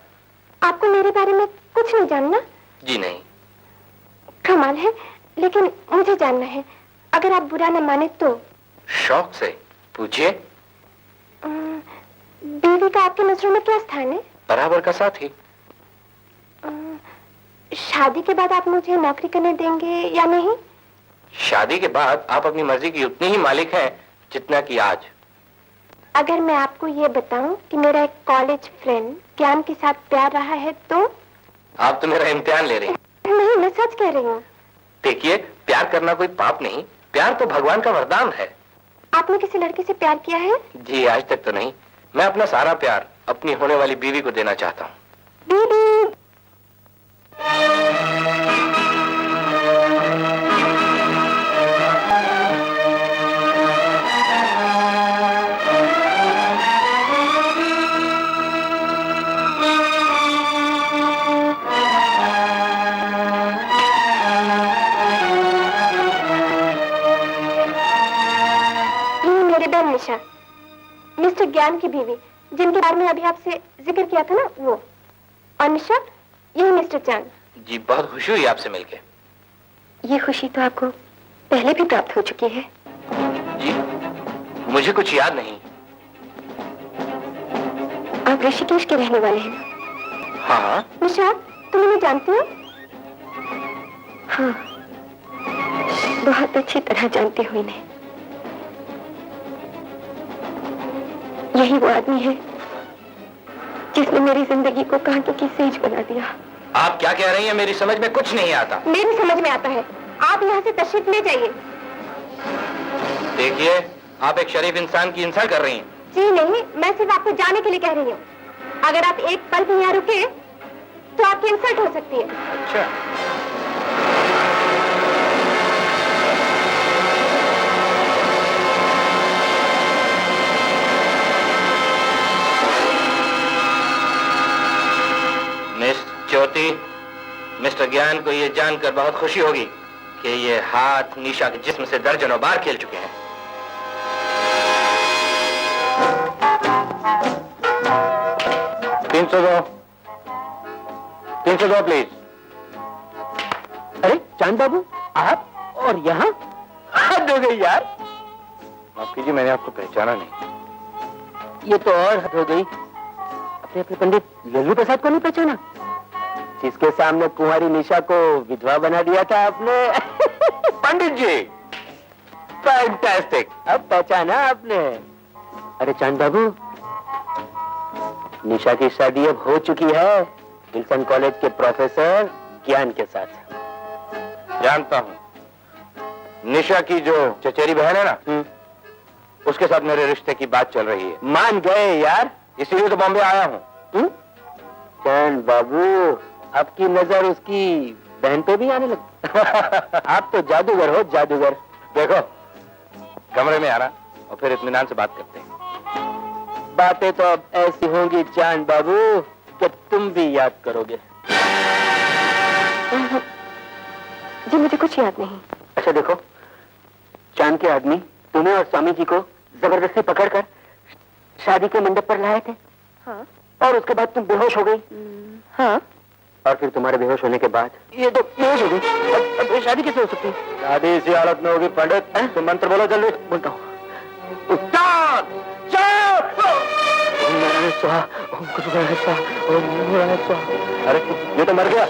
आपको मेरे बारे में कुछ नहीं जानना? जी नहीं। कमाल है, लेकिन मुझे जानना है। अगर आप बुरा न माने तो। शौक से पूछिए। बीवी का आपकी नजरों में क्या स्थान है? बराबर का साथी। शादी के बाद आप मुझे नौकरी करने देंगे या नहीं? शादी के बाद आप अपनी मर्जी की उतनी ही मालिक हैं जितना कि आज। अगर मैं आपको ये बताऊं कि मेरा एक कॉलेज फ्रेंड ज्ञान के साथ प्यार रहा है तो? आप तो मेरा इम्तिहान ले रही हैं। नहीं, मैं सच कह रही हूँ। देखिए, प्यार करना कोई पाप नहीं, प्यार तो भगवान का वरदान है। आपने किसी लड़के से प्यार किया है? जी आज तक तो नहीं। मैं अपना सारा प्यार अपनी होने वाली बीवी को देना चाहता हूँ। बीवी? निशा, मिस्टर ज्ञान की बीवी, जिनके बारे में अभी आपसे जिक्र किया था ना, वो। और निशा, यही मिस्टर चांद। जी बहुत खुशी हुई आपसे मिलके। ये खुशी तो आपको पहले भी प्राप्त हो चुकी है। जी मुझे कुछ याद नहीं। आप ऋषिकेश के रहने वाले हैं ना? हाँ। निशा, तुम इन्हें जानती हो? हाँ, बहुत अच्छी तरह जानती हो इन्हें। यही वो आदमी है जिसने मेरी जिंदगी को कांटे की सेज बना दिया। आप क्या कह रही हैं? मेरी समझ में कुछ नहीं आता। मेरी समझ में आता है। आप यहाँ से तशरीफ ले जाइए। देखिए, आप एक शरीफ इंसान की इंसल्ट कर रही हैं। जी नहीं, मैं सिर्फ आपको जाने के लिए कह रही हूँ। अगर आप एक पल भी यहाँ रुके तो आपकी इंसल्ट हो सकती है। अच्छा। मिस ज्योति, मिस्टर ज्ञान को ये जानकर बहुत खुशी होगी कि ये हाथ निशा के जिस्म से दर्जनों बार खेल चुके हैं। तीन सौ दो प्लीज। अरे चांद बाबू, आप और यहाँ? हद हो गई यार। माफ कीजिए, मैंने आपको पहचाना नहीं। ये तो और हद हो गई। अपने अपने पंडित लल्लू प्रसाद को नहीं पहचाना, जिसके सामने कुंवारी निशा को विधवा बना दिया था आपने? पंडित जी, फैंटास्टिक। अब पहचाना आपने। अरे चांद बाबू, निशा की शादी अब हो चुकी है विल्सन कॉलेज के प्रोफेसर ज्ञान के साथ। जानता हूँ। निशा की जो चचेरी बहन है ना, उसके साथ मेरे रिश्ते की बात चल रही है। मान गए यार, इसीलिए तो बॉम्बे आया हूँ। चांद बाबू, आपकी नजर उसकी बहन पे भी आने लगी। आप तो जादूगर हो, जादूगर। देखो, कमरे में आना और फिर इत्मीनान से बात करते हैं। बातें तो अब ऐसी होंगी चांद बाबू कि तुम भी याद करोगे। जी मुझे कुछ याद नहीं। अच्छा देखो, चांद के आदमी तुम्हें और स्वामी जी को जबरदस्ती पकड़कर शादी के मंडप पर लाए थे। हाँ। और उसके बाद तुम बेहोश हो गई। हाँ। और फिर तुम्हारे बेहोश होने के बाद ये तो बेहोश हो गई। अब ये शादी कैसे हो सकती है? शादी इसी हालत में होगी पंडित। तुम मंत्र बोलो जल्दी। बोलता हूँ। भूराय स्वाहा, ओम भूराय स्वाहा, ओम भूराय स्वाहा। अरे ये तो मर गया।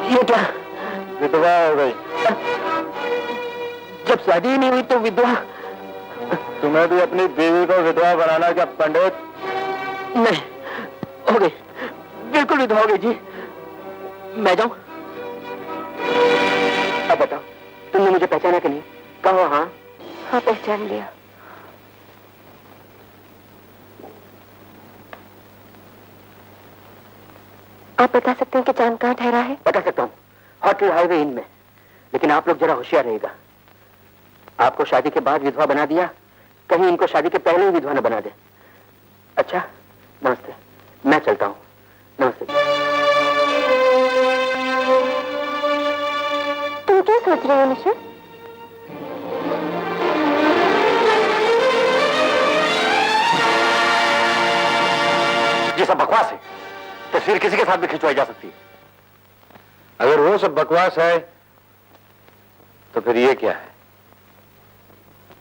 ये क्या? विधवा हो गई। जब शादी ही नहीं हुई तो विधवा? तुम्हें भी अपनी बीवी को विधवा बनाना क्या पंडित? नहीं, हो गई, बिल्कुल विधवा हो गई जी। मैं जाऊं? अब बताओ, तुमने मुझे पहचाना कि नहीं? कहो हाँ। हाँ, पहचान लिया। आप बता सकते हैं कि चांद कहाँ ठहरा है? बता सकता हूँ, हॉटल हाईवे इन में। लेकिन आप लोग जरा होशियार रहेगा। आपको शादी के बाद विधवा बना दिया, कहीं इनको शादी के पहले ही विधवा न बना दे। अच्छा, नमस्ते, मैं चलता हूँ। नमस्ते। तुम क्या सोच रहे हो निशा? ये सब बकवास है। तस्वीर किसी के साथ भी खिंचवाई जा सकती है। अगर वो सब बकवास है तो फिर ये क्या है?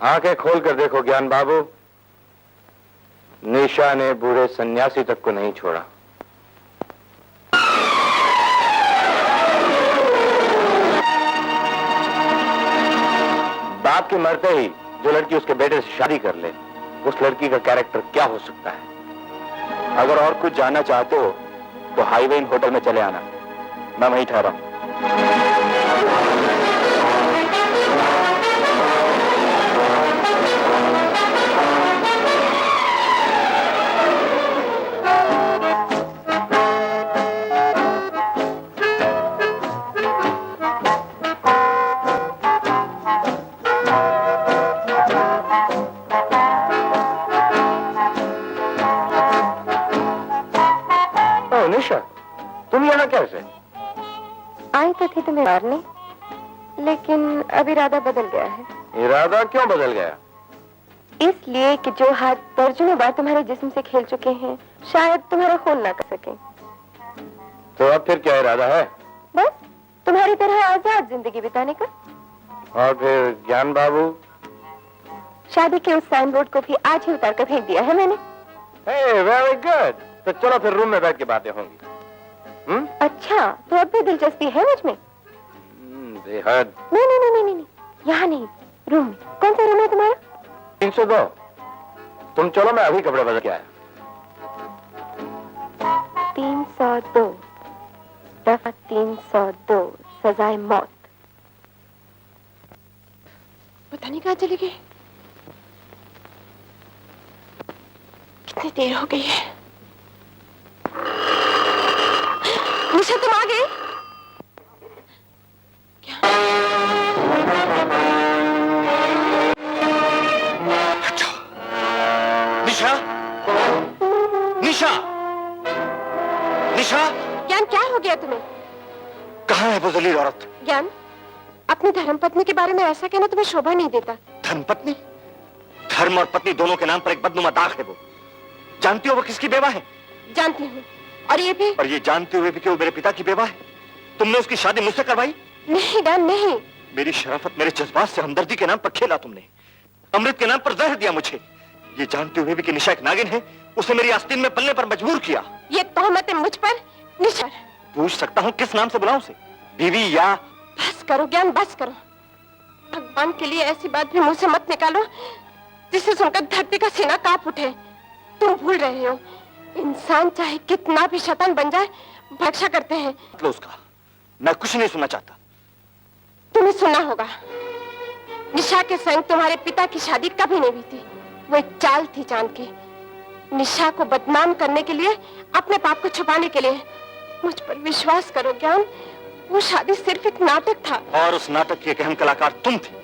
आंखें खोल कर देखो ज्ञान बाबू, निशा ने बूढ़े सन्यासी तक को नहीं छोड़ा। बाप के मरते ही जो लड़की उसके बेटे से शादी कर ले, उस लड़की का कैरेक्टर क्या हो सकता है? अगर और कुछ जानना चाहते हो तो हाईवे इन होटल में चले आना, मैं वहीं ठहरा हूं। निशा, तुम यहाँ कैसे? आई तो थी तुम्हें मारने, लेकिन अब इरादा बदल गया है। इरादा क्यों बदल गया? इसलिए कि जो हाथ दर्जनों बार तुम्हारे जिस्म से खेल चुके हैं, शायद तुम्हारा खून ना कर सके। तो अब फिर क्या इरादा है? बस तुम्हारी तरह आजाद जिंदगी बिताने का। और फिर ज्ञान बाबू? शादी के उस साइन बोर्ड को भी आज ही उतार कर फेंक दिया है मैंने। Very good. तो चलो फिर रूम में बैठ के बातें होंगी। अच्छा, तो अब भी दिलचस्पी है मुझ में? बेहद। नहीं नहीं नहीं नहीं नहीं, यहाँ नहीं, रूम में। कौन सा रूम है तुम्हारा? 302। तुम चलो, मैं अभी कपड़े बदल के आया। 302 दफा 302 सजाए मौत। पता नहीं कहाँ चली गई। कितनी देर हो गई है। निशा, तुम आ गई? क्या? निशा, निशा, निशा, ज्ञान, क्या हो गया तुम्हें? कहाँ है वो जलील औरत? ज्ञान, अपनी धर्मपत्नी के बारे में ऐसा कहना तुम्हें शोभा नहीं देता। धर्मपत्नी? धर्म और पत्नी दोनों के नाम पर एक बदनुमा दाग है वो। जानती हो वो किसकी बेवा है? जानती हूँ। और ये भी? और ये जानते हुए भी कि वो मेरे पिता की बेवा है। तुमने उसकी शादी मुझसे करवाई? नहीं ज्ञान, नहीं। मेरी शराफत, मेरे जज्बात से हमदर्दी के नाम पर खेला तुमने। अमृत के नाम पर जहर दिया मुझे। ये जानते हुए भी कि निशा एक नागिन है, उसे मेरी आस्तीन में पलने पर मजबूर किया। ये तोहमतें मुझ पर, निशा। पूछ सकता हूँ किस नाम से बुलाऊं उसे? बीवी या? बस करो ज्ञान, बस करो। भगवान के लिए ऐसी बात भी मुंह से मत निकालो जिसे सुनकर धरती का सीना कांप उठे। तुम भूल रहे हो, इंसान चाहे कितना भी शैतान बन जाए, भक्षा करते हैं। मतलब उसका मैं कुछ नहीं सुनना चाहता। तुम्हें सुनना होगा। निशा के संग तुम्हारे पिता की शादी कभी नहीं हुई थी। वो एक चाल थी चांद की, निशा को बदनाम करने के लिए, अपने पाप को छुपाने के लिए। मुझ पर विश्वास करो ज्ञान, वो शादी सिर्फ एक नाटक था। और उस नाटक की एक अहम कलाकार तुम थी,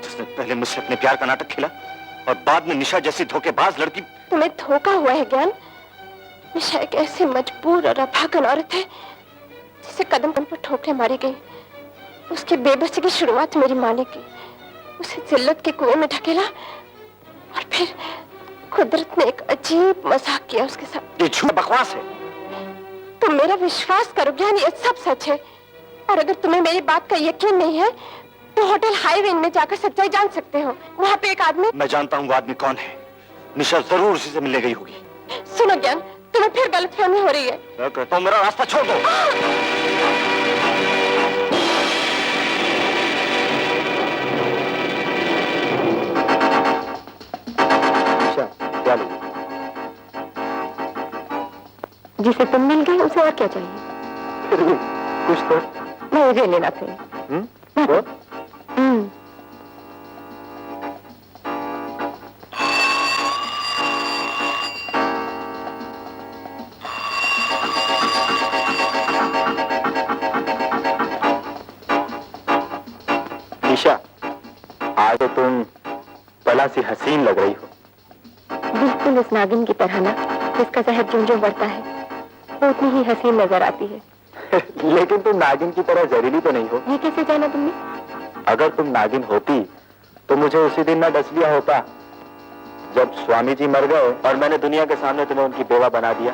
जिसने पहले मुझसे अपने प्यार का नाटक खेला और बाद में निशा जैसी धोखेबाज लड़की। तुम्हें धोखा हुआ है ज्ञान। निशा एक ऐसी मजबूर और अभागन औरत है जिसे कदम कदम पर ठोकरें मारी गई। उसकी बेबसी की शुरुआत मेरी माँ ने की। उसे जिल्लत के कुएं में ढकेला और फिर कुदरत ने एक अजीब मजाक किया उसके साथ। ये झूठ बकवास है। तुम मेरा विश्वास करो ज्ञान, ये सब सच है। और अगर तुम्हें मेरी बात का यकीन नहीं है तो होटल हाईवे में जाकर सच्चाई जान सकते हो। वहाँ पे एक आदमी। मैं जानता हूँ वो आदमी कौन है। निशा जरूर उसी से मिलने गई होगी। सुनो ज्ञान, तुम्हें फिर गलतफहमी हो रही है। मैं कहता हूँ मेरा रास्ता छोड़ दो। निशा, क्या लोगे? जिसे तुम मिल गए उसे और क्या चाहिए? फिर भी कुछ तो। मैं मुझे लेना थे। तो? निशा, आज तो तुम भला सी हसीन लग रही हो। बिल्कुल इस नागिन की तरह ना, जिसका जहर ज्यों-ज्यों बढ़ता है वो उतनी ही हसीन नजर आती है। लेकिन तुम नागिन की तरह जहरीली तो नहीं हो। ये कैसे जाना तुमने? अगर तुम नागिन होती तो मुझे उसी दिन ना डस लिया होता जब स्वामी जी मर गए और मैंने दुनिया के सामने तुम्हें उनकी बेवा बना दिया।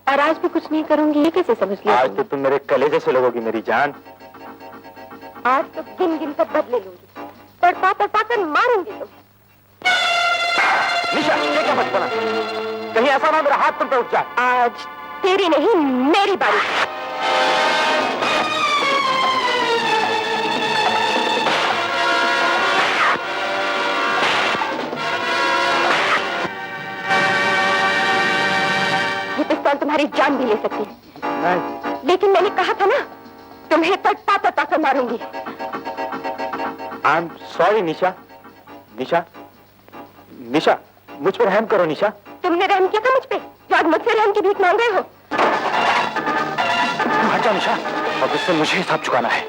और आज भी कुछ नहीं करूंगी, ये कैसे समझ लिया? आज तो तुम मेरे कलेजे से लगोगी मेरी जान। आज तो गिन गिन कर बदले लूंगी, तड़पा कर मारूंगी तुम्हें। निशा, ये क्या बचपना? कहीं ऐसा ना मेरा हाथ तुम पे उठ जाए। आज तेरी नहीं मेरी बारी। ये पिस्तौल तुम्हारी जान भी ले सकती है। नहीं। लेकिन मैंने कहा था ना, तुम्हें तड़पा कर मारूंगी। आई एम सॉरी निशा। निशा, निशा, मुझ पर रहम करो निशा। तुमने रहम किया था मुझ पे, जो आज मुझसे रहम की भीख मांग रहे हो। हट जाओ निशा, अब इससे मुझे हिसाब चुकाना है।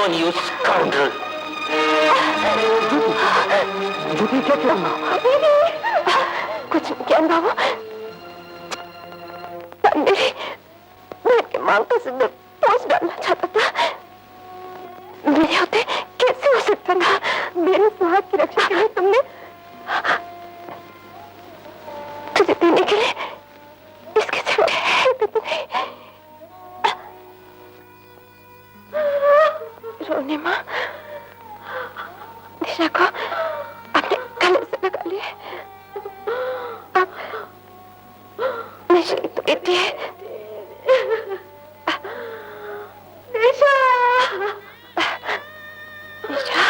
You scoundrel! झूठी क्या किया? कुछ ज्ञान बाबू, मेरी बहन के मांग का सिंदूर पोंछ डालना चाहता था। मेरे होते कैसे हो सकता था? मेरे सुहाग की रक्षा के लिए तुमने, तुझे देने के लिए इसके सिवा है भी नहीं। रोने माँ, निशा को अपने गले से लगा लिए। अब निशा तो बेटी है। निशा, निशा,